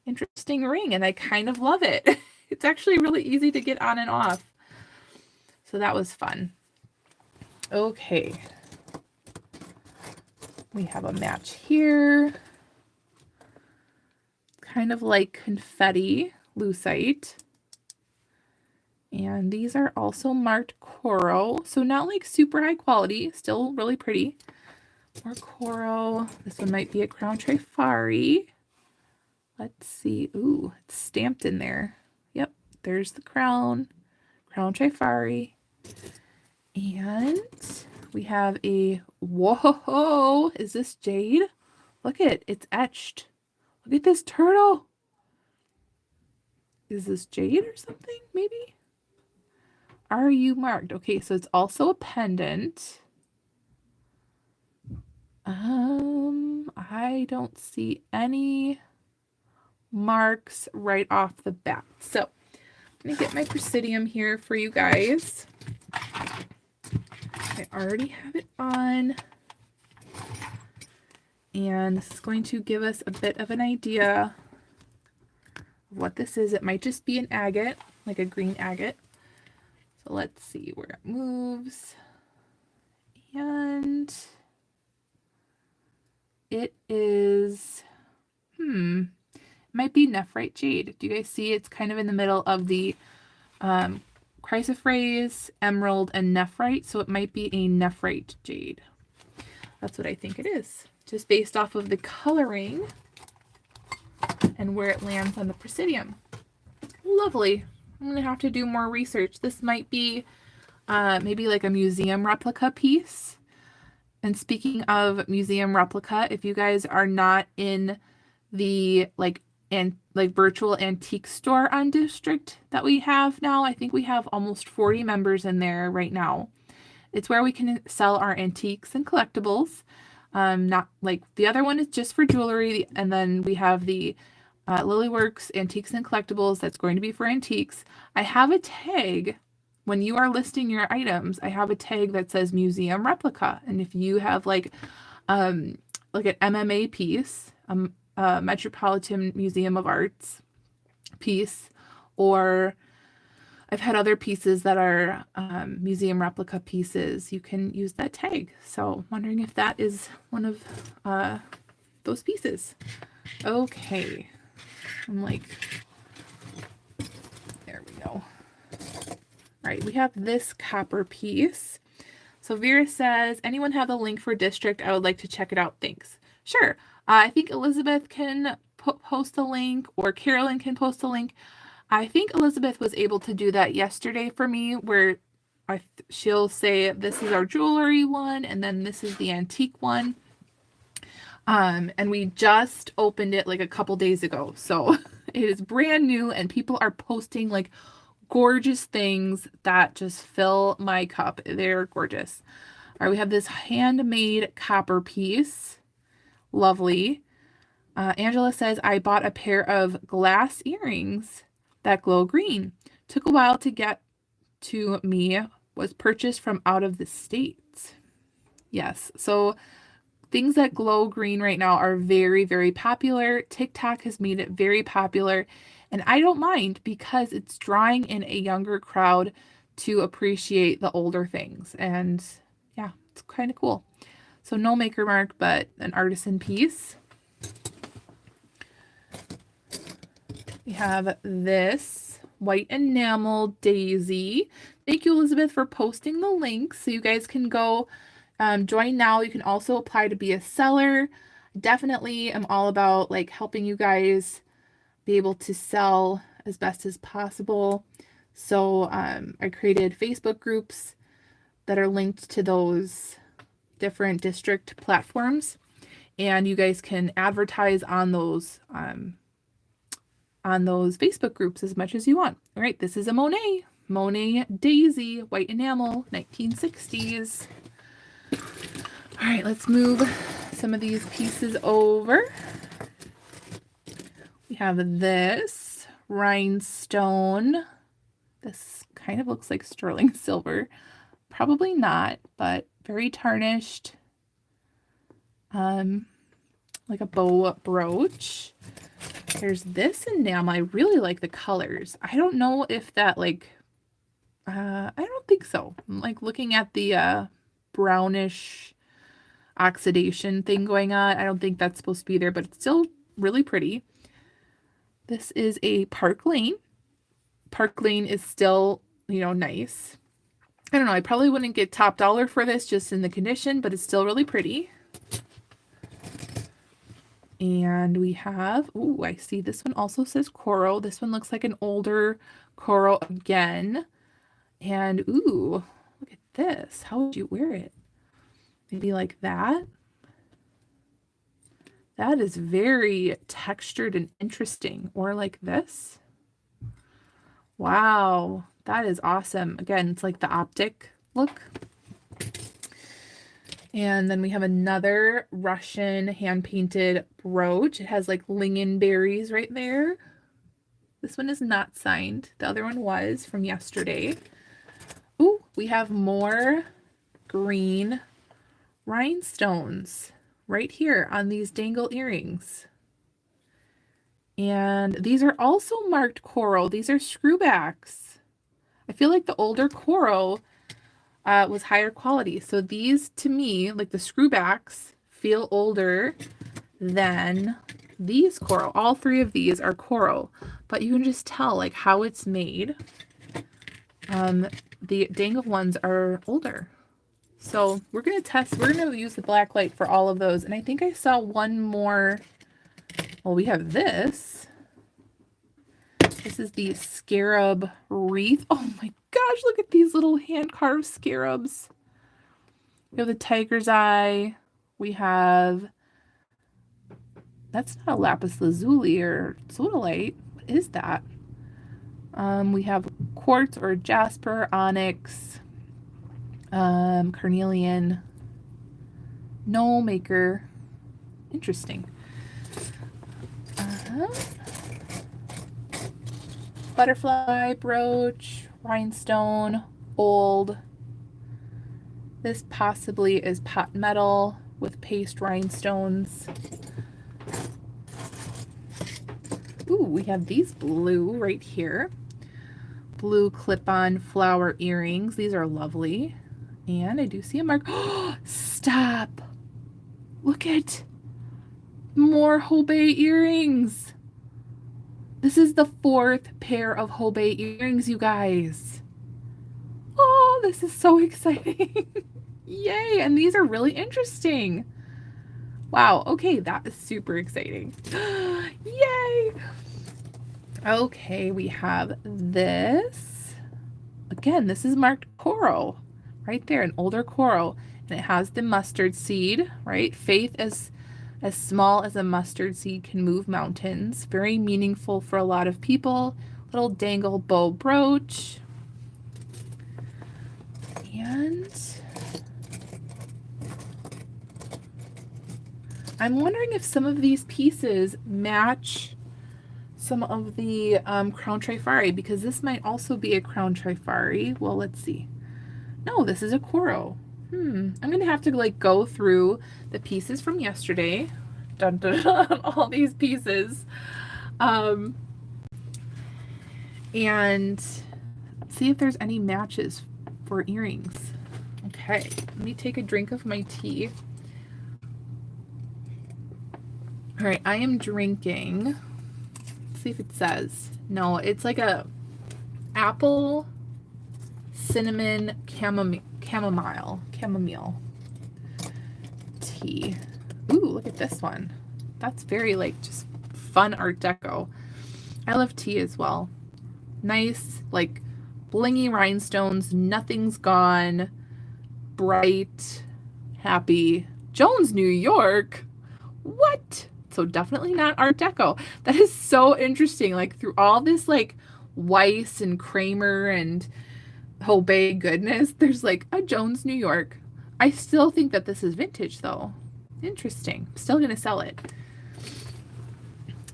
interesting ring. And I kind of love it. It's actually really easy to get on and off. So that was fun. Okay. We have a match here. Kind of like confetti lucite. And these are also marked coral. So not like super high quality, still really pretty. More coral. This one might be a crown Trifari. Let's see. Ooh, it's stamped in there. Yep, there's the crown Trifari. And we have a, whoa, is this jade? Look at it, it's etched. Look at this turtle. Is this jade or something, maybe? Are you marked? Okay, so it's also a pendant. I don't see any marks right off the bat. So I'm gonna get my Presidium here for you guys. I already have it on. And this is going to give us a bit of an idea of what this is. It might just be an agate, like a green agate. So let's see where it moves. And it is, it might be nephrite jade. Do you guys see? It's kind of in the middle of the chrysoprase, emerald, and nephrite. So it might be a nephrite jade. That's what I think it is, just based off of the coloring and where it lands on the Presidium. Lovely. I'm going to have to do more research. This might be maybe like a museum replica piece. And speaking of museum replica, if you guys are not in the like virtual antique store on District that we have now, I think we have almost 40 members in there right now. It's where we can sell our antiques and collectibles. Not like the other one is just for jewelry, and then we have the Lilyworks Antiques and Collectibles that's going to be for antiques. I have a tag when you are listing your items. I have a tag that says museum replica, and if you have like an MMA piece, a Metropolitan Museum of Arts piece, or I've had other pieces that are museum replica pieces, you can use that tag. So wondering if that is one of those pieces. Okay. I'm like, there we go. All right, we have this copper piece. So Vera says, anyone have the link for District? I would like to check it out. Thanks. Sure. I think Elizabeth can post a link, or Carolyn can post a link. I think Elizabeth was able to do that yesterday for me, where she'll say, this is our jewelry one, and then this is the antique one. And we just opened it like a couple days ago. So it is brand new, and people are posting like gorgeous things that just fill my cup. They're gorgeous. All right, we have this handmade copper piece. Lovely. Angela says, I bought a pair of glass earrings that glow green. Took a while to get to me. Was purchased from out of the States. Yes, so things that glow green right now are very, very popular. TikTok has made it very popular, and I don't mind because it's drawing in a younger crowd to appreciate the older things. And yeah, it's kind of cool. So no maker mark, but an artisan piece. We have this white enamel daisy. Thank you, Elizabeth, for posting the link so you guys can go join now. You can also apply to be a seller. Definitely am all about like helping you guys be able to sell as best as possible. So I created Facebook groups that are linked to those different District platforms, and you guys can advertise on those Facebook groups as much as you want. All right, this is a Monet Daisy, white enamel, 1960s. All right, let's move some of these pieces over. We have this rhinestone. This kind of looks like sterling silver. Probably not, but very tarnished. Like a bow brooch. There's this enamel. I really like the colors. I don't know if that I don't think so. I'm like looking at the brownish oxidation thing going on. I don't think that's supposed to be there, but it's still really pretty. This is a Park Lane. Park Lane is still nice. I don't know, I probably wouldn't get top dollar for this just in the condition, but it's still really pretty. And we have, ooh, I see this one also says coral. This one looks like an older coral again. And ooh, look at this. How would you wear it? Maybe like that. That is very textured and interesting. Or like this. Wow, that is awesome. Again, it's like the optic look. And then we have another Russian hand-painted brooch. It has like lingonberries right there. This one is not signed. The other one was from yesterday. Ooh, we have more green rhinestones right here on these dangle earrings. And these are also marked coral. These are screwbacks. I feel like the older coral was higher quality. So these, to me, like the screwbacks, feel older than these coral. All three of these are coral, but you can just tell like how it's made. The dangle ones are older. So we're going to use the black light for all of those. And I think I saw one more. Well, we have this. This is the scarab wreath. Oh my gosh, look at these little hand-carved scarabs. We have the tiger's eye. We have, that's not a lapis lazuli or sodalite. What is that? We have quartz or jasper, onyx, carnelian, no maker. Interesting. Butterfly brooch, rhinestone, old. This possibly is pot metal with paste rhinestones. Ooh, we have these blue right here. Blue clip-on flower earrings. These are lovely. And I do see a mark. Oh, stop. Look at more Hobe earrings. This is the 4th pair of Hobe earrings, you guys. Oh, this is so exciting. Yay, and these are really interesting. Wow, okay, that is super exciting. Yay. Okay, we have this. Again, this is marked coral. Right there, an older coral. And it has the mustard seed, right? Faith as small as a mustard seed can move mountains. Very meaningful for a lot of people. Little dangle bow brooch. And I'm wondering if some of these pieces match some of the crown trifari, because this might also be a crown trifari. Well, let's see. No, this is a coral. I'm gonna have to like go through the pieces from yesterday. Dun, dun, dun, all these pieces. And see if there's any matches for earrings. Okay, let me take a drink of my tea. All right, I am drinking. Let's see if it says. No, it's like a apple, cinnamon, chamomile tea. Ooh, look at this one. That's very like just fun art deco. I love tea as well. Nice, like blingy rhinestones, nothing's gone, bright, happy. Jones, New York? What? So definitely not art deco. That is so interesting. Like through all this like Weiss and Kramer and Hobe goodness, there's like a Jones, New York. I still think that this is vintage though. Interesting. Still gonna sell it.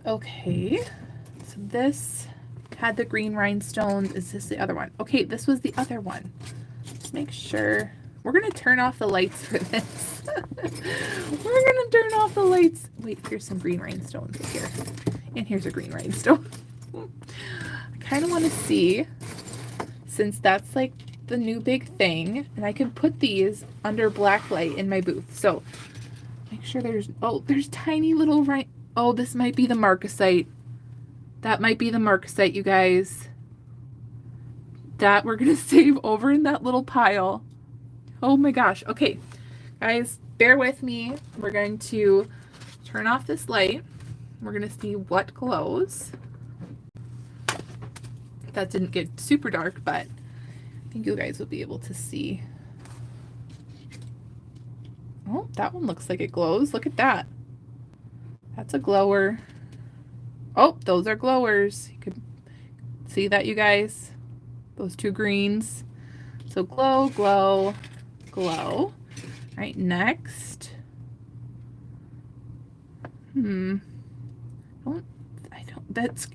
Okay, so this had the green rhinestones. Is this the other one? Okay, this was the other one. Just make sure. We're gonna turn off the lights for this. We're gonna turn off the lights. Wait, here's some green rhinestones here. And here's a green rhinestone. I kind of want to see, since that's like the new big thing, and I can put these under black light in my booth. So make sure there's, oh, there's tiny little oh, this might be the marcasite. That might be the marcasite, you guys. that we're going to save over in that little pile. Oh my gosh. Okay, guys, bear with me. We're going to turn off this light. We're going to see what glows. That didn't get super dark, but I think you guys will be able to see. Oh, that one looks like it glows. Look at that. That's a glower. Oh, those are glowers. You could see that, you guys. Those two greens. So glow, glow, glow. All right, next.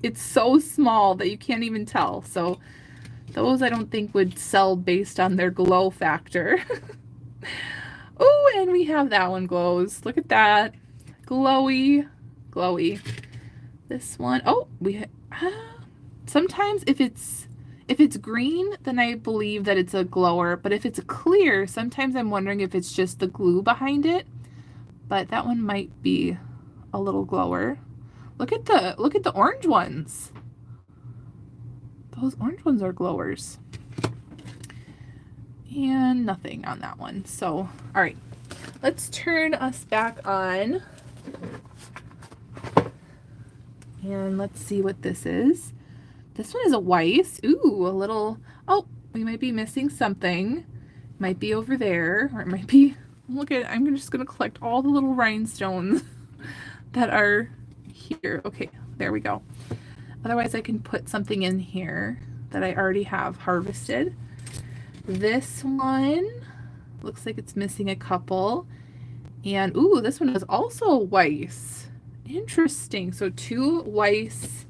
It's so small that you can't even tell. So those I don't think would sell based on their glow factor. Oh, and we have that one glows. Look at that. Glowy, glowy. This one, oh, sometimes if it's green, then I believe that it's a glower, but if it's clear, sometimes I'm wondering if it's just the glue behind it. But that one might be a little glower. Look at the orange ones. Those orange ones are glowers. And nothing on that one. So, all right, let's turn us back on. And let's see what this is. This one is a Weiss. Ooh, a little, oh, we might be missing something. Might be over there, or it might be, look at, I'm just gonna collect all the little rhinestones that are here. Okay, there we go. Otherwise I can put something in here that I already have harvested. This one looks like it's missing a couple. And ooh, this one is also a Weiss. Interesting. So 2 Weiss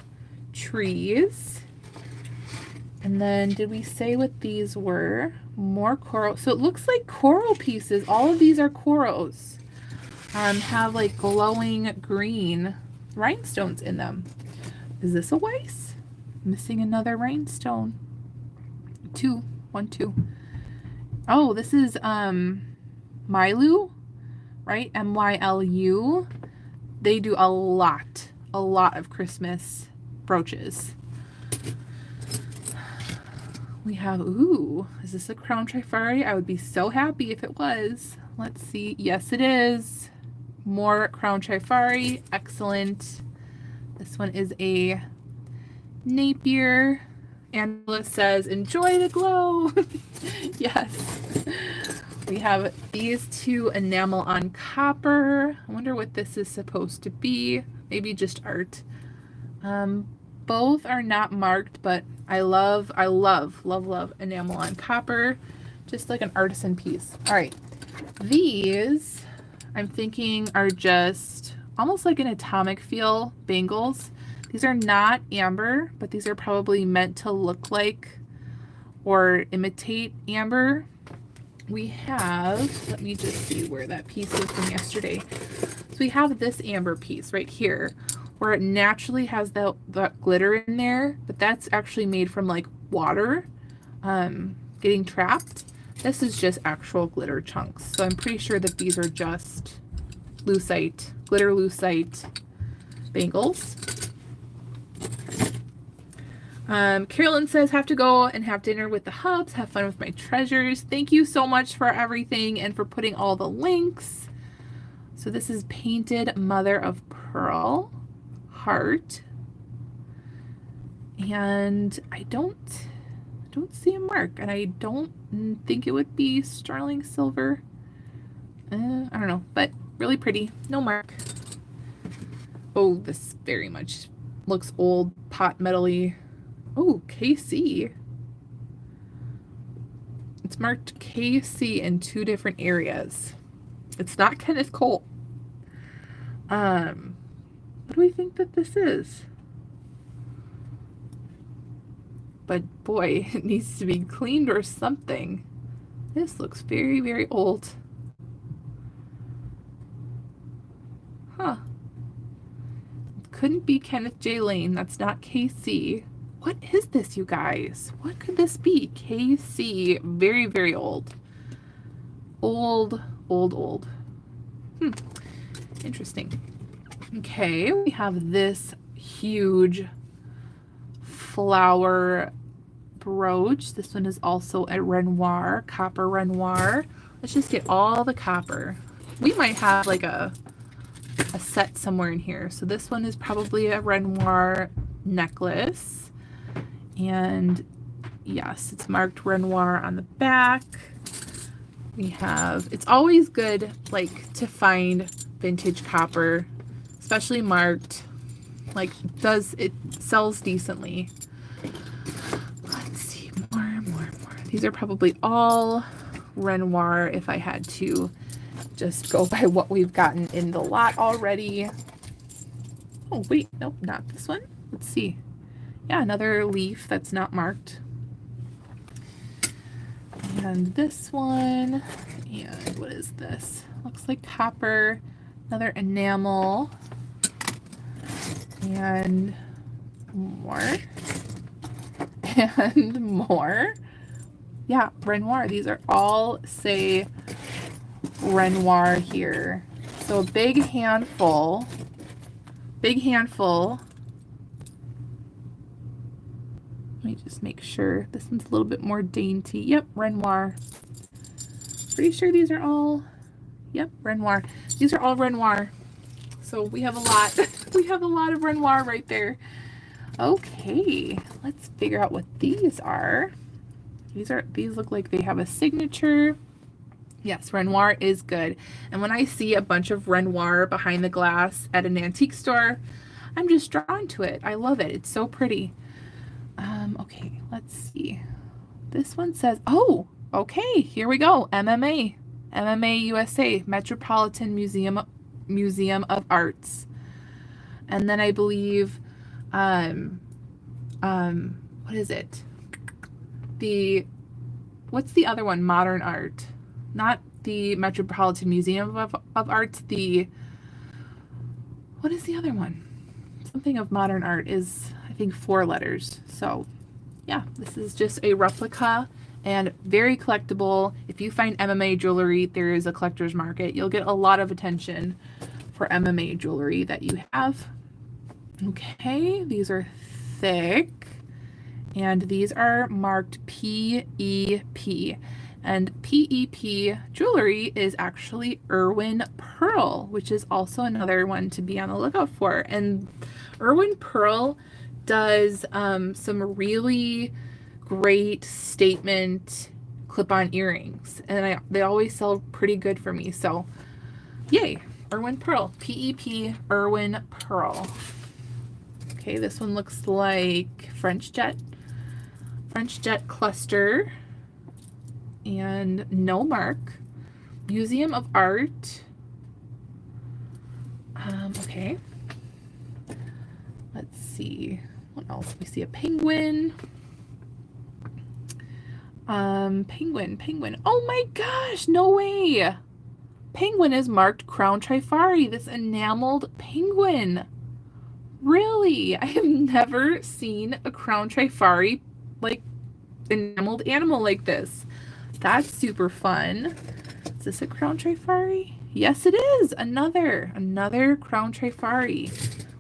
trees. And then did we say what these were? More coral. So it looks like coral pieces. All of these are corals. Have like glowing green rhinestones in them. Is this a Weiss? Missing another rhinestone. 2. 1, 2. Oh, this is Mylu, right? MYLU. They do a lot of Christmas brooches. We have, ooh, is this a crown Trifari? I would be so happy if it was. Let's see. Yes, it is. More crown Trifari. Excellent. This one is a Napier. Angela says, enjoy the glow. Yes. We have these 2 enamel on copper. I wonder what this is supposed to be. Maybe just art. Both are not marked, but I love enamel on copper. Just like an artisan piece. All right. These, I'm thinking, are just almost like an atomic feel bangles. These are not amber, but these are probably meant to look like or imitate amber. We have, let me just see where that piece is from yesterday. So we have this amber piece right here where it naturally has the glitter in there, but that's actually made from like water getting trapped. This is just actual glitter chunks. So I'm pretty sure that these are just lucite, glitter lucite bangles. Carolyn says, have to go and have dinner with the Hubs. Have fun with my treasures. Thank you so much for everything and for putting all the links. So this is painted mother of pearl heart. And I don't see a mark, and I don't think it would be sterling silver. I don't know, but really pretty. No mark. Oh, this very much looks old, pot metal-y. Oh, KC. It's marked KC in 2 different areas. It's not Kenneth Cole. What do we think that this is? But boy, it needs to be cleaned or something. This looks very, very old. Huh. Couldn't be Kenneth J. Lane. That's not KC. What is this, you guys? What could this be? KC. Very, very old. Old. Interesting. Okay, we have this huge flower brooch. This one is also a Renoir, copper Renoir. Let's just get all the copper. We might have like a set somewhere in here. So this one is probably a Renoir necklace. And yes, it's marked Renoir on the back. We have, it's always good like to find vintage copper, especially marked. Like, it sells decently. Let's see, more. These are probably all Renoir if I had to just go by what we've gotten in the lot already. Oh, wait, nope, not this one. Let's see. Yeah, another leaf that's not marked. And this one, and what is this? Looks like copper, another enamel, and more, and more. Yeah, Renoir. These are all say Renoir here. So a big handful. Let me just make sure. This one's a little bit more dainty. Yep, Renoir. Pretty sure these are all, yep, Renoir. These are all Renoir. So we have a lot. We have a lot of Renoir right there. Okay, let's figure out what these are. These look like they have a signature. Yes, Renoir is good. And when I see a bunch of Renoir behind the glass at an antique store, I'm just drawn to it. I love it. It's so pretty. Okay, let's see. This one says, oh, okay, here we go. MMA USA, Metropolitan Museum of Arts. And then I believe, what is it? What's the other one? Modern Art. Not the Metropolitan Museum of Arts, what is the other one? Something of Modern Art is, I think, 4 letters. So yeah, this is just a replica and very collectible. If you find MMA jewelry, there is a collector's market. You'll get a lot of attention for MMA jewelry that you have. Okay, these are thick, and these are marked PEP. And PEP jewelry is actually Irwin Pearl, which is also another one to be on the lookout for. And Irwin Pearl does some really great statement clip-on earrings, and they always sell pretty good for me. So yay, Irwin Pearl, PEP Irwin Pearl. Okay, this one looks like French Jet cluster, and no mark. Museum of Art. Okay, let's see what else. We see a penguin. Penguin. Oh my gosh, no way. Penguin is marked Crown Trifari, this enameled penguin. Really? I have never seen a Crown Trifari, like, enameled animal like this. That's super fun. Is this a Crown Trifari? Yes, it is. Another Crown Trifari.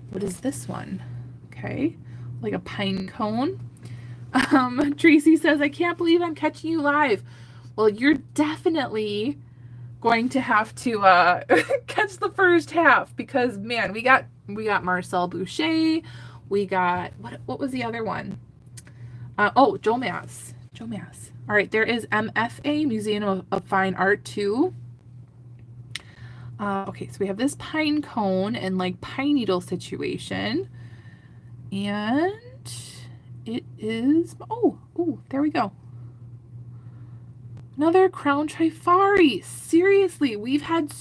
What is this one? Okay, like a pine cone. Tracy says, I can't believe I'm catching you live. Well, you're definitely going to have to catch the first half, because man, we got Marcel Boucher, we got what was the other one? Oh, Joe Mass. All right, there is MFA, Museum of Fine Art 2. Okay, so we have this pine cone and like pine needle situation, and it is, oh, there we go. Another Crown Trifari. Seriously, we've had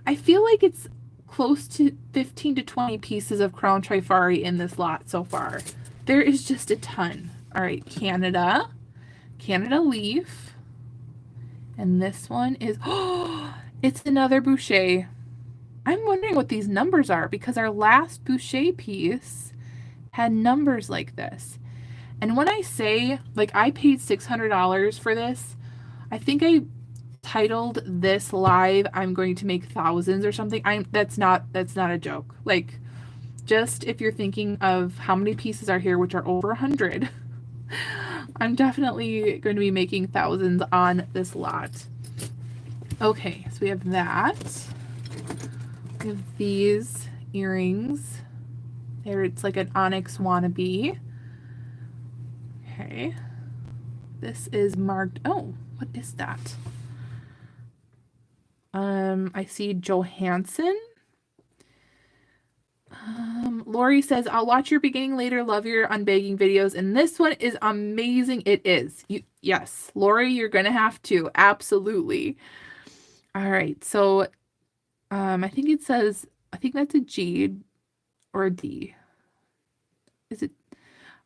I feel like it's close to 15 to 20 pieces of Crown Trifari in this lot so far. There is just a ton. All right, Canada leaf. And this one is, oh, it's another Boucher. I'm wondering what these numbers are, because our last Boucher piece had numbers like this. And when I say, like, I paid $600 for this, I think I titled this live, I'm going to make thousands or something. That's not a joke. Like, just if you're thinking of how many pieces are here, which are over 100, I'm definitely going to be making thousands on this lot. Okay, so we have that. We have these earrings. There, it's like an onyx wannabe. Okay. This is marked. Oh, what is that? I see Johansson. Lori says, I'll watch your beginning later. Love your unbagging videos. And this one is amazing. It is. Yes, Lori, you're going to have to. Absolutely. All right. So, I think it says, I think that's a G or a D. Is it?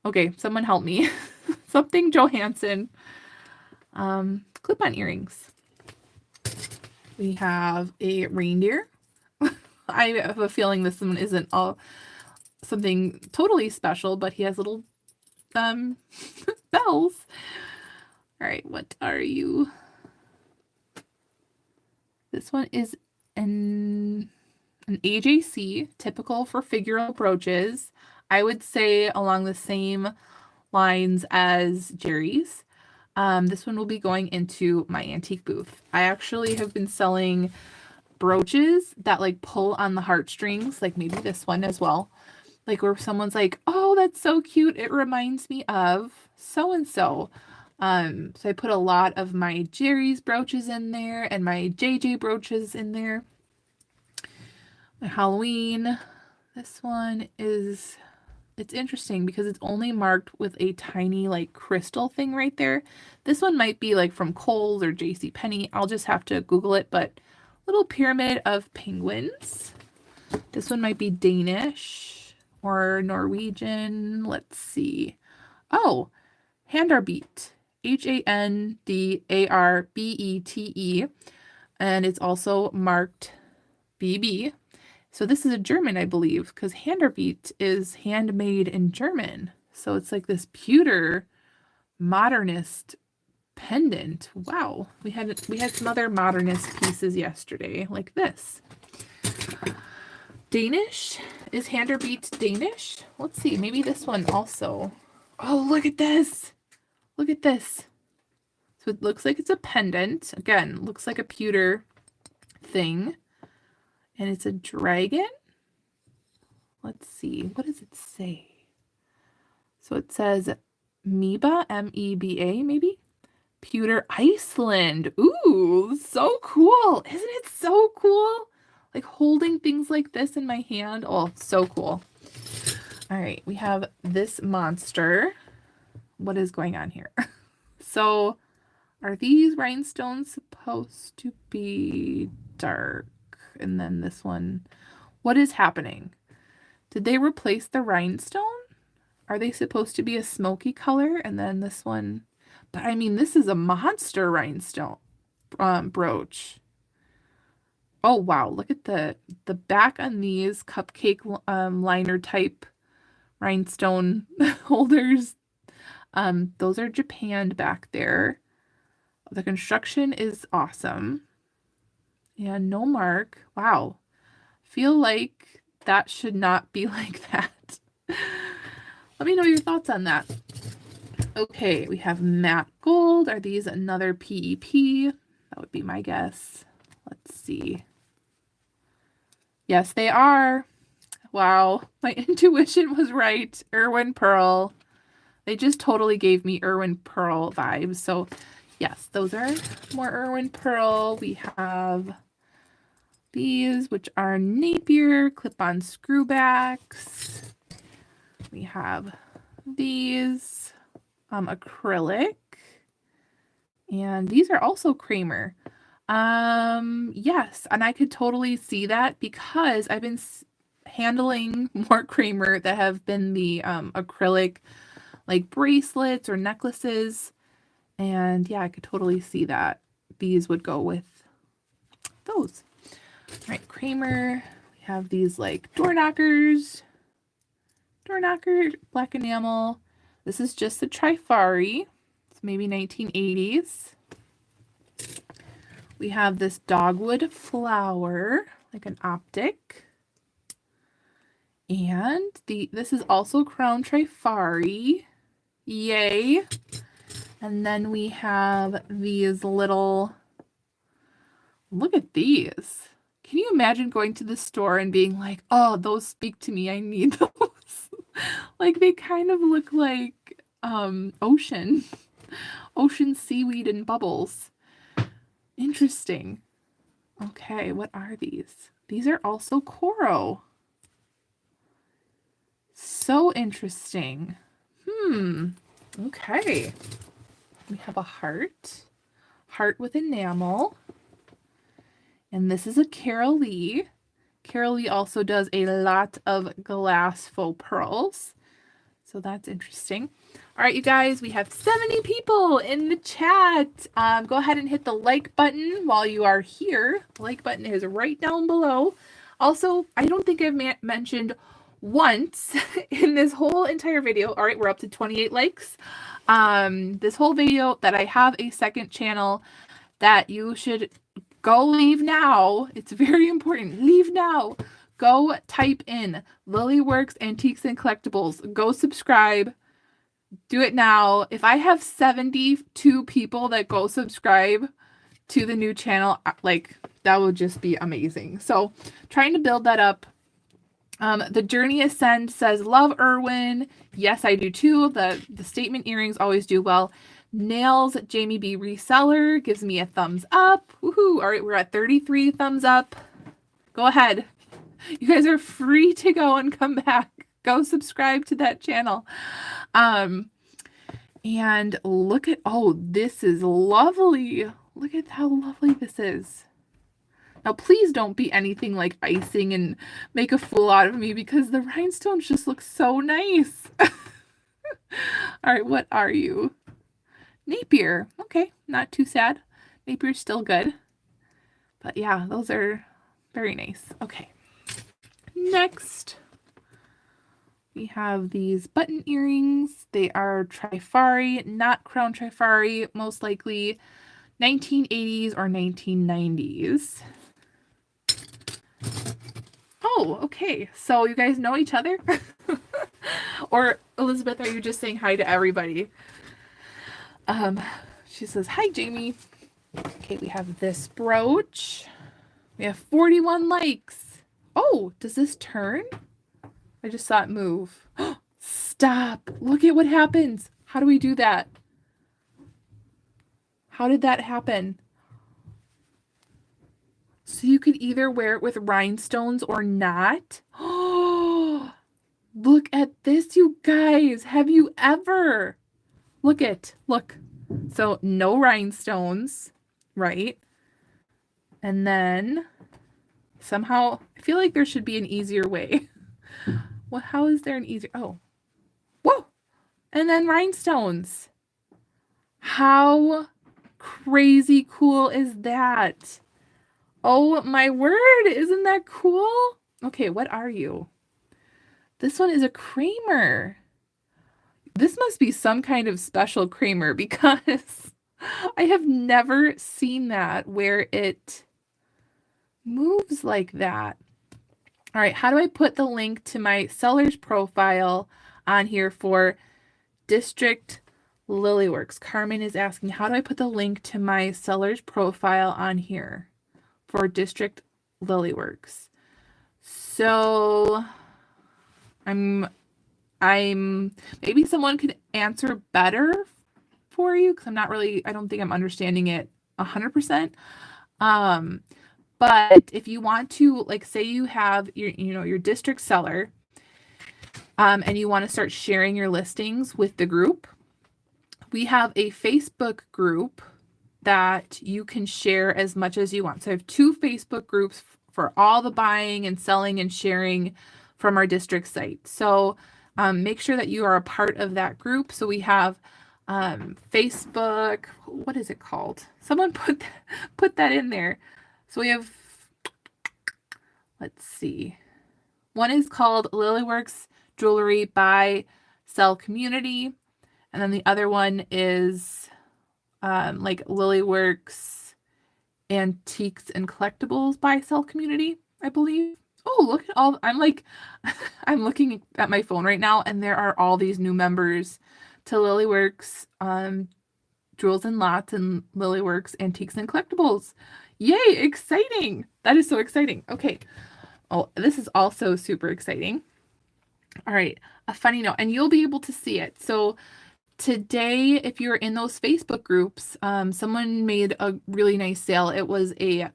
Okay. Someone help me. Something Johansson. Clip-on earrings. We have a reindeer. I have a feeling this one isn't all something totally special, but he has little bells. All right, what are you? This one is an AJC, typical for figural brooches. I would say along the same lines as Jerry's. This one will be going into my antique booth. I actually have been selling brooches that like pull on the heartstrings, like maybe this one as well. Like where someone's like, oh, that's so cute. It reminds me of so-and-so. So I put a lot of my Jerry's brooches in there and my JJ brooches in there. My Halloween. This one is, it's interesting because it's only marked with a tiny like crystal thing right there. This one might be like from Kohl's or JCPenney. I'll just have to Google it, but little pyramid of penguins. This one might be Danish or Norwegian. Let's see. Oh, Handarbete. Handarbete. And it's also marked BB. So this is a German, I believe, because Handarbete is handmade in German. So it's like this pewter modernist pendant. Wow. We had some other modernist pieces yesterday, like this. Danish? Is Handarbete Danish? Let's see. Maybe this one also. Oh, look at this. Look at this. So it looks like it's a pendant. Again, looks like a pewter thing. And it's a dragon. Let's see. What does it say? So it says Meba, M-E-B-A, maybe? Pewter Iceland. Ooh, so cool. Isn't it so cool? Like holding things like this in my hand. Oh, so cool. All right, we have this monster. What is going on here? So are these rhinestones supposed to be dark? And then this one, what is happening? Did they replace the rhinestone? Are they supposed to be a smoky color? And then this one, but I mean, this is a monster rhinestone brooch. Oh, wow. Look at the back on these cupcake liner type rhinestone holders. Those are japanned back there. The construction is awesome. And no mark. Wow. Feel like that should not be like that. Let me know your thoughts on that. Okay, we have matte gold. Are these another PEP? That would be my guess. Let's see. Yes, they are. Wow, my intuition was right. Irwin Pearl. They just totally gave me Irwin Pearl vibes. So yes, those are more Irwin Pearl. We have these, which are Napier clip-on screwbacks. We have these acrylic. And these are also Kramer. Yes, and I could totally see that because I've been handling more Kramer that have been the acrylic like bracelets or necklaces. And yeah, I could totally see that these would go with those. All right, Kramer. We have these like door knockers. Door knocker, black enamel. This is just the Trifari. It's maybe 1980s. We have this dogwood flower, like an optic. And this is also Crown Trifari. Yay. And then we have these little, look at these. Can you imagine going to the store and being like, oh, those speak to me. I need those. Like they kind of look like ocean seaweed and bubbles. Interesting. Okay, what are these? These are also coral. So interesting. Okay. We have a heart with enamel. And this is a Carol Lee. Carol Lee also does a lot of glass faux pearls. So that's interesting. All right, you guys, we have 70 people in the chat. Go ahead and hit the like button while you are here. The like button is right down below. Also, I don't think I've mentioned once in this whole entire video. All right, we're up to 28 likes. This whole video that I have a second channel that you should go leave now. It's very important. Leave now. Go type in Lilyworks Antiques and Collectibles. Go subscribe. Do it now. If I have 72 people that go subscribe to the new channel, like that would just be amazing. So trying to build that up. The Journey Ascend says, love Irwin. Yes, I do too. The statement earrings always do well. Nails Jamie B. Reseller gives me a thumbs up. Woohoo. All right, we're at 33 thumbs up. Go ahead. You guys are free to go and come back. Go subscribe to that channel. And look at, oh, this is lovely. Look at how lovely this is. Now, please don't be anything like icing and make a fool out of me because the rhinestones just look so nice. All right, what are you? Napier. Okay, not too sad. Napier's still good. But yeah, those are very nice. Okay. Next, we have these button earrings. They are Trifari, not Crown Trifari, most likely 1980s or 1990s. Oh, okay. So you guys know each other? Or Elizabeth, are you just saying hi to everybody? She says, hi, Jamie. Okay, we have this brooch. We have 41 likes. Oh, does this turn? I just saw it move. Stop. Look at what happens. How do we do that? How did that happen? So you could either wear it with rhinestones or not. Oh, look at this, you guys. Have you ever? Look. So no rhinestones, right? And then somehow, I feel like there should be an easier way. Well, how is there an easier? Oh, whoa. And then rhinestones. How crazy cool is that? Oh my word, isn't that cool? Okay, what are you? This one is a Kramer. This must be some kind of special Kramer because I have never seen that where it moves like that. All right, how do I put the link to my seller's profile on here for District Lilyworks? Carmen is asking, how do I put the link to my seller's profile on here for District Lilyworks? So I'm maybe someone could answer better for you because I don't think I'm understanding it 100%. But if you want to, like, say you have your district seller, and you want to start sharing your listings with the group, we have a Facebook group that you can share as much as you want. So I have 2 Facebook groups for all the buying and selling and sharing from our district site. So make sure that you are a part of that group. So we have Facebook, what is it called? Someone put that in there. So we have, let's see. One is called Lilyworks Jewelry Buy Sell Community. And then the other one is like Lilyworks Antiques and Collectibles Buy Sell Community, I believe. Oh, look at I'm looking at my phone right now and there are all these new members to Lilyworks, Jewels and Lots and Lilyworks Antiques and Collectibles. Yay, exciting. That is so exciting. Okay. Oh, this is also super exciting. All right, a funny note, and you'll be able to see it. So today, if you're in those Facebook groups, someone made a really nice sale. It was a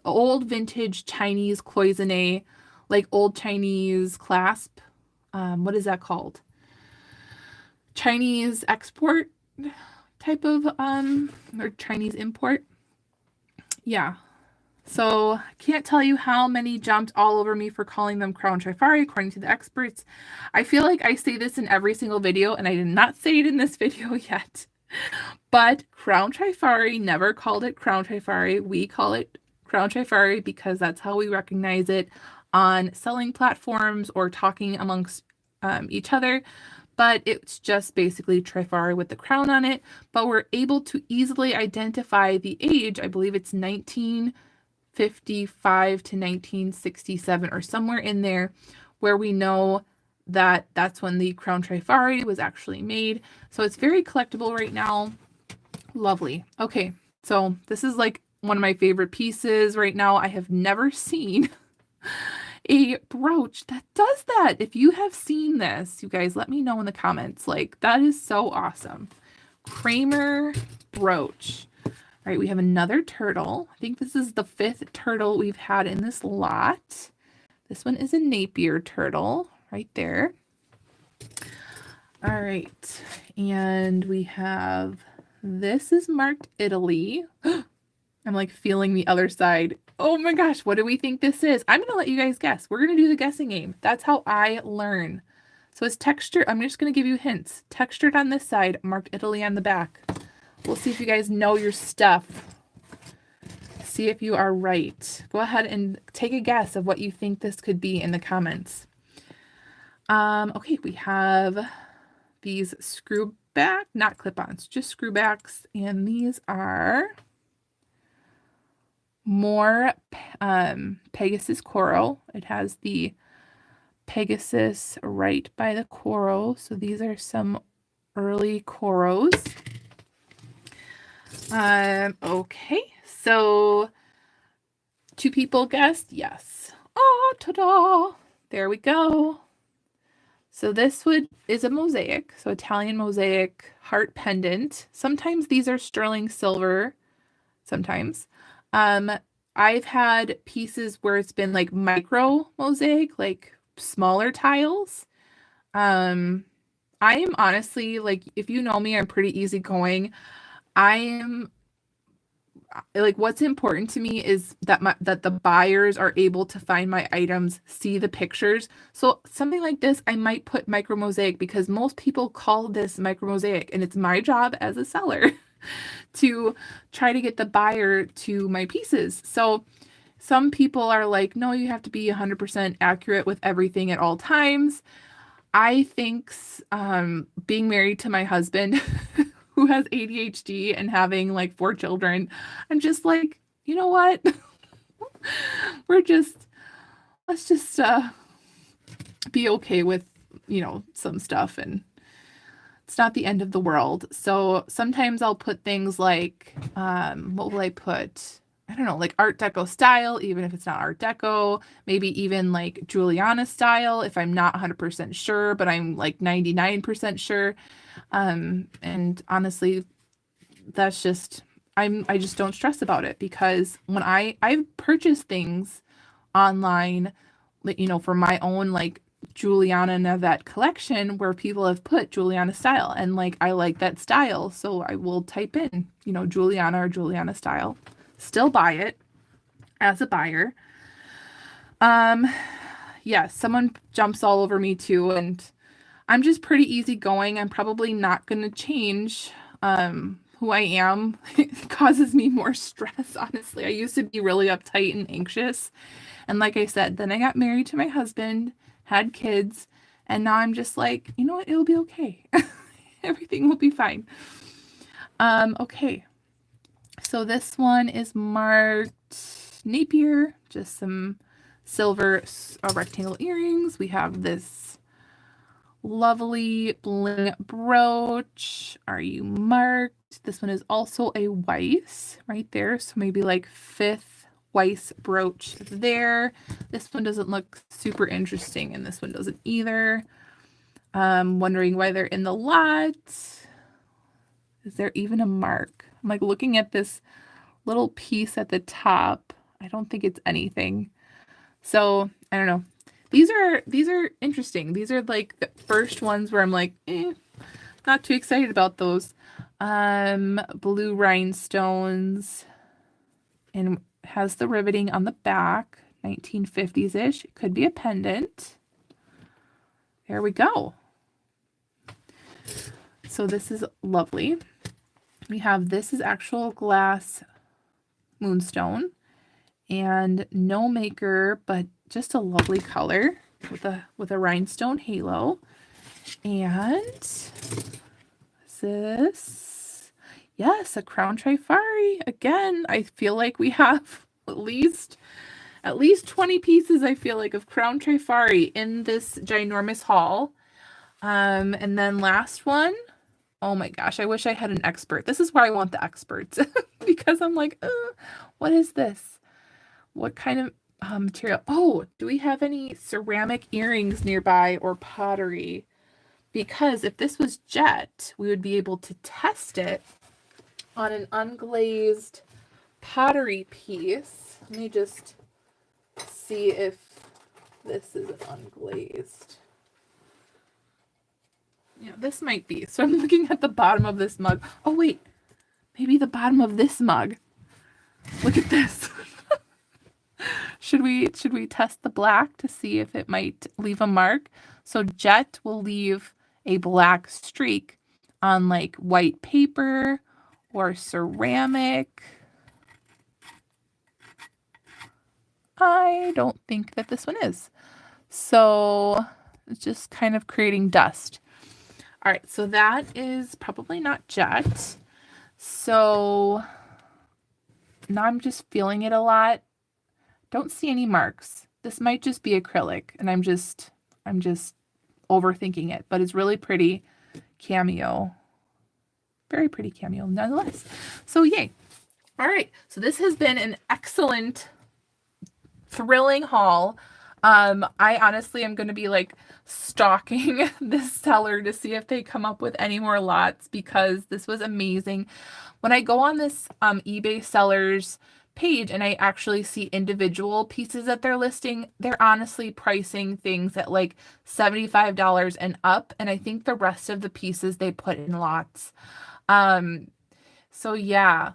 old vintage Chinese cloisonne, like old Chinese clasp. What is that called? Chinese export type of or Chinese import. Yeah. So I can't tell you how many jumped all over me for calling them Crown Trifari, according to the experts. I feel like I say this in every single video, and I did not say it in this video yet. But Crown Trifari never called it Crown Trifari. We call it Crown Trifari because that's how we recognize it on selling platforms or talking amongst each other. But it's just basically Trifari with the crown on it. But we're able to easily identify the age. I believe it's 1955 to 1967 or somewhere in there, where we know that that's when the Crown Trifari was actually made. So it's very collectible right now. Lovely. Okay, so this is like one of my favorite pieces right now. I have never seen a brooch that does that. If you have seen this, you guys, let me know in the comments. Like, that is so awesome. Kramer brooch. All right, we have another turtle. I think this is the 5th turtle we've had in this lot. This one is a Napier turtle right there. All right, and we have, this is marked Italy. I'm like feeling the other side. Oh my gosh, what do we think this is? I'm going to let you guys guess. We're going to do the guessing game. That's how I learn. So it's textured. I'm just going to give you hints. Textured on this side, marked Italy on the back. We'll see if you guys know your stuff. See if you are right. Go ahead and take a guess of what you think this could be in the comments. Okay, we have these screw back, not clip-ons, just screw backs. And these are more Pegasus coral. It has the Pegasus right by the coral. So these are some early corals. Okay, so 2 people guessed yes. Oh, ta-da! There we go. So this is a mosaic, so Italian mosaic heart pendant. Sometimes these are sterling silver, sometimes. I've had pieces where it's been like micro mosaic, like smaller tiles. I am honestly, like, if you know me, I'm pretty easygoing. I am like, what's important to me is that that the buyers are able to find my items, see the pictures. So something like this, I might put micro mosaic because most people call this micro mosaic, and it's my job as a seller to try to get the buyer to my pieces. So some people are like, no, you have to be 100% accurate with everything at all times. I think being married to my husband who has ADHD and having like 4 children, I'm just like, you know what? Let's just be okay with, some stuff, and it's not the end of the world. So sometimes I'll put things like, what will I put? I don't know, like Art Deco style, even if it's not Art Deco, maybe even like Juliana style, if I'm not 100% sure, but I'm like 99% sure. And honestly, that's just, I just don't stress about it, because when I've purchased things online, for my own like Juliana Navette collection, where people have put Juliana style, and like I like that style, so I will type in, Juliana or Juliana style. Still buy it as a buyer. Yes, someone jumps all over me too, and I'm just pretty easygoing. I'm probably not going to change who I am. It causes me more stress, honestly. I used to be really uptight and anxious. And like I said, then I got married to my husband, had kids, and now I'm just like, you know what? It'll be okay. Everything will be fine. Okay. So this one is marked Napier, just some silver rectangle earrings. We have this lovely bling brooch. Are you marked? This one is also a Weiss right there. So maybe like 5th Weiss brooch there. This one doesn't look super interesting, and this one doesn't either. Wondering why they're in the lot. Is there even a mark? I'm like looking at this little piece at the top. I don't think it's anything. So I don't know. These are interesting. These are like the first ones where I'm like, not too excited about those. Blue rhinestones, and has the riveting on the back, 1950s-ish. It could be a pendant. There we go. So this is lovely. We have, this is actual glass moonstone, and no maker, but just a lovely color with a rhinestone halo. And this, yes, a crown Trifari. Again, I feel like we have at least 20 pieces, I feel like, of crown Trifari in this ginormous haul. And then last one, oh my gosh, I wish I had an expert. This is where I want the experts because I'm like, what is this? What kind of material? Oh, do we have any ceramic earrings nearby or pottery? Because if this was jet, we would be able to test it on an unglazed pottery piece. Let me just see if this is unglazed. Yeah, this might be. So I'm looking at the bottom of this mug. Oh, wait. Maybe the bottom of this mug. Look at this. Should we test the black to see if it might leave a mark? So jet will leave a black streak on like white paper or ceramic. I don't think that this one is. So it's just kind of creating dust. All right, so that is probably not jet. So now I'm just feeling it a lot. Don't see any marks. This might just be acrylic, and I'm just overthinking it, but it's really pretty cameo. Very pretty cameo nonetheless. So yay. All right, so this has been an excellent, thrilling haul. I honestly am going to be like stalking this seller to see if they come up with any more lots, because this was amazing. When I go on this eBay sellers page and I actually see individual pieces that they're listing, they're honestly pricing things at like $75 and up, and I think the rest of the pieces they put in lots. So yeah.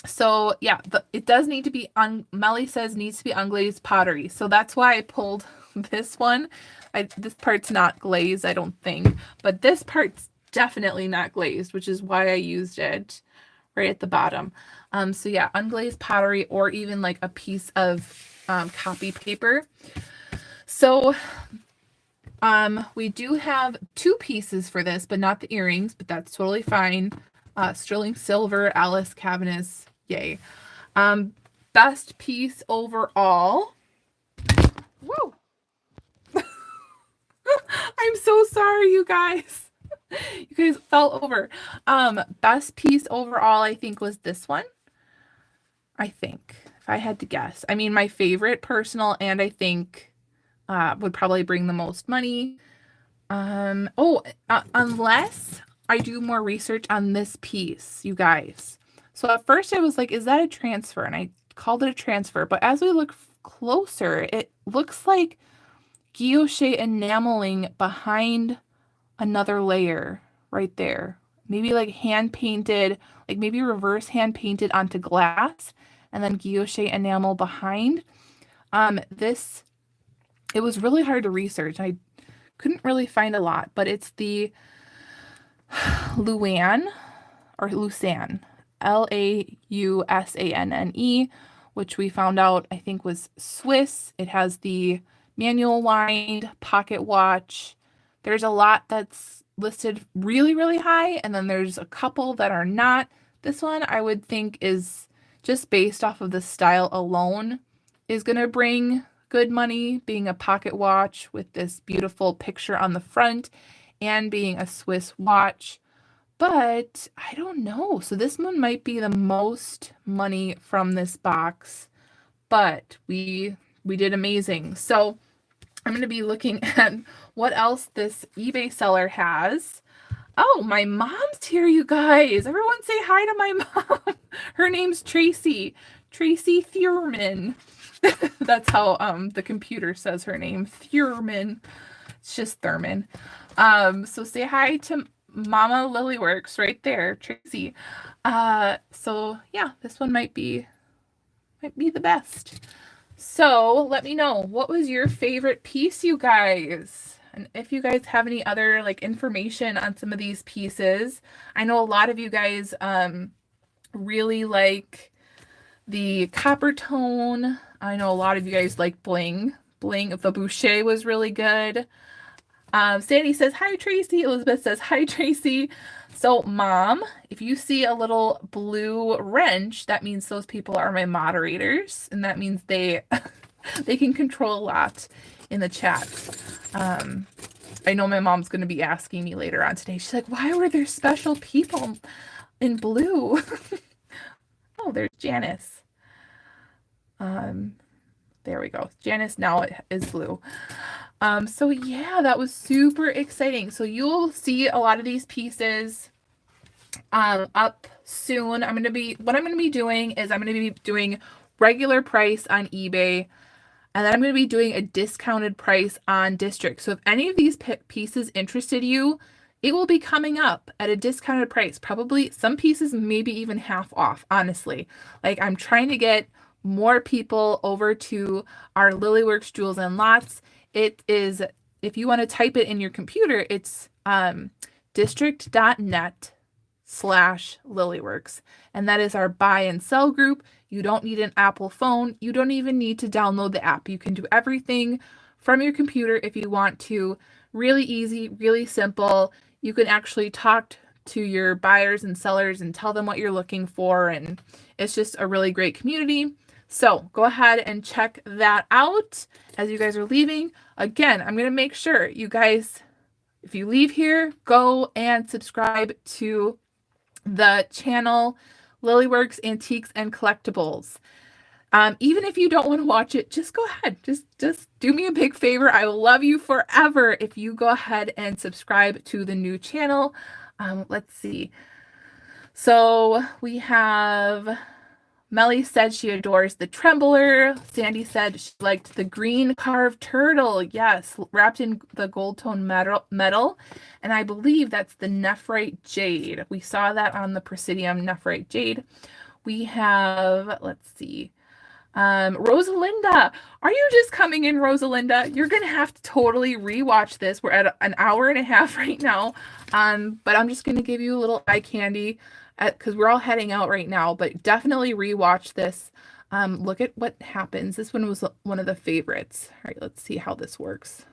So yeah, it does need to be Melly says needs to be unglazed pottery. So that's why I pulled this one. This part's not glazed, I don't think, but this part's definitely not glazed, which is why I used it right at the bottom. So yeah, unglazed pottery, or even like a piece of copy paper. So we do have 2 pieces for this, but not the earrings, but that's totally fine. Sterling silver, Alice Caviness. Yay. Best piece overall. Whoa. I'm so sorry, you guys. You guys fell over. Best piece overall, I think, was this one. I think, if I had to guess. I mean, my favorite personal, and I think would probably bring the most money. Unless I do more research on this piece, you guys. So at first I was like, is that a transfer? And I called it a transfer. But as we look closer, it looks like guilloche enameling behind another layer right there. Maybe like hand painted, like maybe reverse hand painted onto glass, and then guilloche enamel behind. It was really hard to research. I couldn't really find a lot, but it's the Luanne, or Lusanne, Lausanne, which we found out I think was Swiss. It has the manual wind, pocket watch. There's a lot that's listed really, really high, and then there's a couple that are not. This one I would think is just based off of the style alone is going to bring good money, being a pocket watch with this beautiful picture on the front and being a Swiss watch. But I don't know. So this one might be the most money from this box, but we did amazing. So I'm going to be looking at what else this eBay seller has. Oh, my mom's here, you guys. Everyone say hi to my mom. Her name's Tracy. Tracy Thurman. That's how the computer says her name. Thurman. It's just Thurman. So say hi to Mama Lilyworks right there, Tracy. So yeah, this one might be the best. So let me know, what was your favorite piece, you guys? And if you guys have any other like information on some of these pieces. I know a lot of you guys really like the copper tone. I know a lot of you guys like bling. Bling of the Boucher was really good. Sandy says, hi, Tracy. Elizabeth says, hi, Tracy. So, Mom, if you see a little blue wrench, that means those people are my moderators, and that means they they can control a lot in the chat. I know my mom's going to be asking me later on today. She's like, why were there special people in blue? Oh, there's Janice. There we go. Janice now is blue. So yeah, that was super exciting. So you'll see a lot of these pieces up soon. What I'm going to be doing is I'm going to be doing regular price on eBay, and then I'm going to be doing a discounted price on District. So if any of these pieces interested you, it will be coming up at a discounted price. Probably some pieces maybe even half off, honestly. Like, I'm trying to get more people over to our Lilyworks Jewels and Lots. It is, if you want to type it in your computer, it's district.net/Lilyworks. And that is our buy and sell group. You don't need an Apple phone. You don't even need to download the app. You can do everything from your computer if you want to. Really easy, really simple. You can actually talk to your buyers and sellers and tell them what you're looking for. And it's just a really great community. So go ahead and check that out as you guys are leaving. Again, I'm going to make sure you guys, if you leave here, go and subscribe to the channel Lilyworks Antiques and Collectibles. Even if you don't want to watch it, just go ahead. Just do me a big favor. I will love you forever if you go ahead and subscribe to the new channel. Let's see. So we have... Melly said she adores the trembler. Sandy said she liked the green carved turtle. Yes, wrapped in the gold tone metal. And I believe that's the nephrite jade. We saw that on the Presidium nephrite jade. We have, let's see, Rosalinda. Are you just coming in, Rosalinda? You're going to have to totally rewatch this. We're at an hour and a half right now. But I'm just going to give you a little eye candy, because we're all heading out right now, but definitely rewatch this. Look at what happens. This one was one of the favorites. All right, let's see how this works.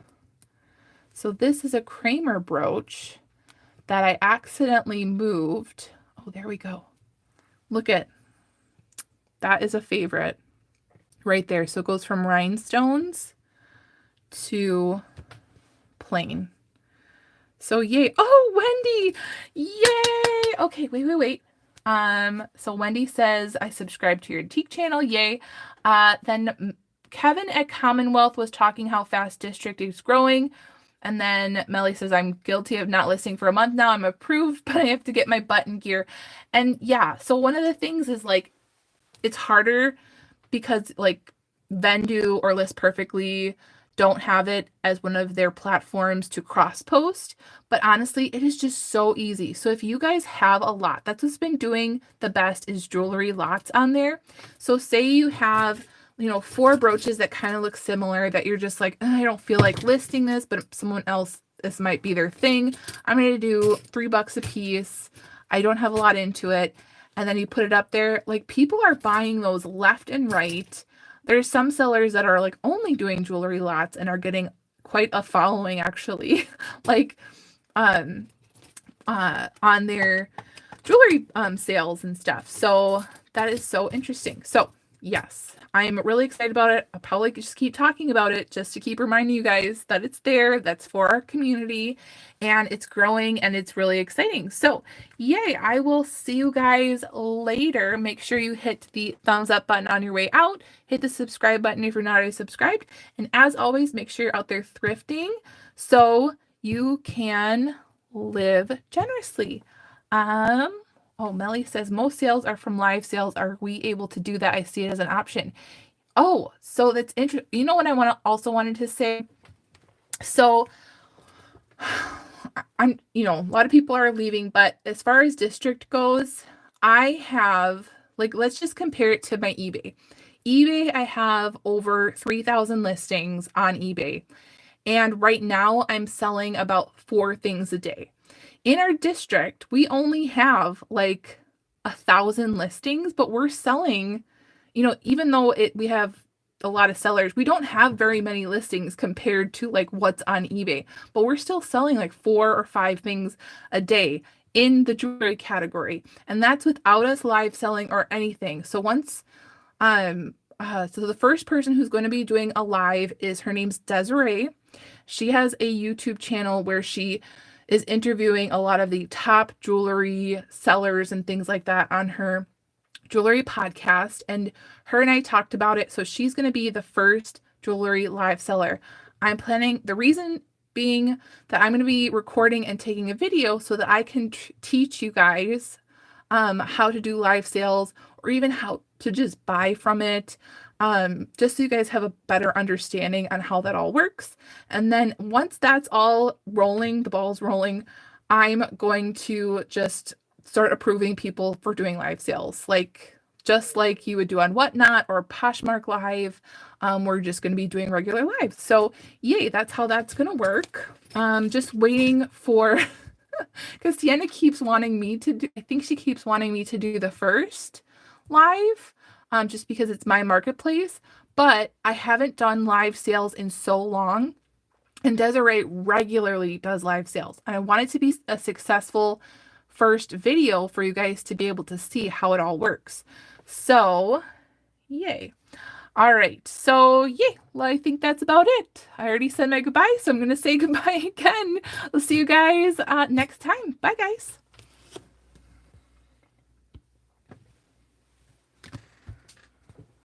So this is a Kramer brooch that I accidentally moved. Oh, there we go. Look at that. Is a favorite right there. So it goes from rhinestones to plain. So yay. Oh, Wendy. Yay. Okay, wait. So Wendy says, I subscribe to your antique channel. Yay. Then Kevin at Commonwealth was talking how fast District is growing. And then Melly says, I'm guilty of not listening for a month now. I'm approved, but I have to get my butt in gear. And yeah, so one of the things is like, it's harder because like Vendu or List Perfectly don't have it as one of their platforms to cross post, but honestly, it is just so easy. So if you guys have a lot, that's what's been doing the best, is jewelry lots on there. So say you have, 4 brooches that kind of look similar that you're just like, I don't feel like listing this, but someone else, this might be their thing. I'm going to do $3 a piece. I don't have a lot into it. And then you put it up there. Like, people are buying those left and right. There's some sellers that are like only doing jewelry lots and are getting quite a following, actually, like on their jewelry sales and stuff. So that is so interesting. So Yes, I'm really excited about it. I'll probably just keep talking about it just to keep reminding you guys that it's there, that's for our community, and it's growing and it's really exciting. So, yay, I will see you guys later. Make sure you hit the thumbs up button on your way out, hit the subscribe button if you're not already subscribed, and as always, make sure you're out there thrifting so you can live generously. Oh, Melly says most sales are from live sales. Are we able to do that? I see it as an option. Oh, so that's interesting. You know what I also wanted to say? So a lot of people are leaving, but as far as district goes, I have, like, let's just compare it to my eBay. eBay, I have over 3,000 listings on eBay. And right now I'm selling about 4 things a day. In our district, we only have like 1,000 listings, but we're selling, even though we have a lot of sellers, we don't have very many listings compared to like what's on eBay, but we're still selling like 4 or 5 things a day in the jewelry category. And that's without us live selling or anything. So so the first person who's going to be doing a live is, her name's Desiree. She has a YouTube channel where she is interviewing a lot of the top jewelry sellers and things like that on her jewelry podcast. And her and I talked about it. So she's going to be the first jewelry live seller. The reason being that I'm going to be recording and taking a video so that I can teach you guys how to do live sales, or even how to just buy from it, just so you guys have a better understanding on how that all works. And then once that's all rolling, the ball's rolling, I'm going to just start approving people for doing live sales, just like you would do on Whatnot or Poshmark Live. We're just going to be doing regular lives. So yay, that's how that's going to work. Just waiting for because Sienna keeps wanting me to do, I think she keeps wanting me to do the first live, just because it's my marketplace, but I haven't done live sales in so long, and Desiree regularly does live sales, and I want it to be a successful first video for you guys to be able to see how it all works. So yay. All right, so yay, well, I think that's about it. I already said my goodbye, so I'm going to say goodbye again. I'll see you guys next time. Bye, guys.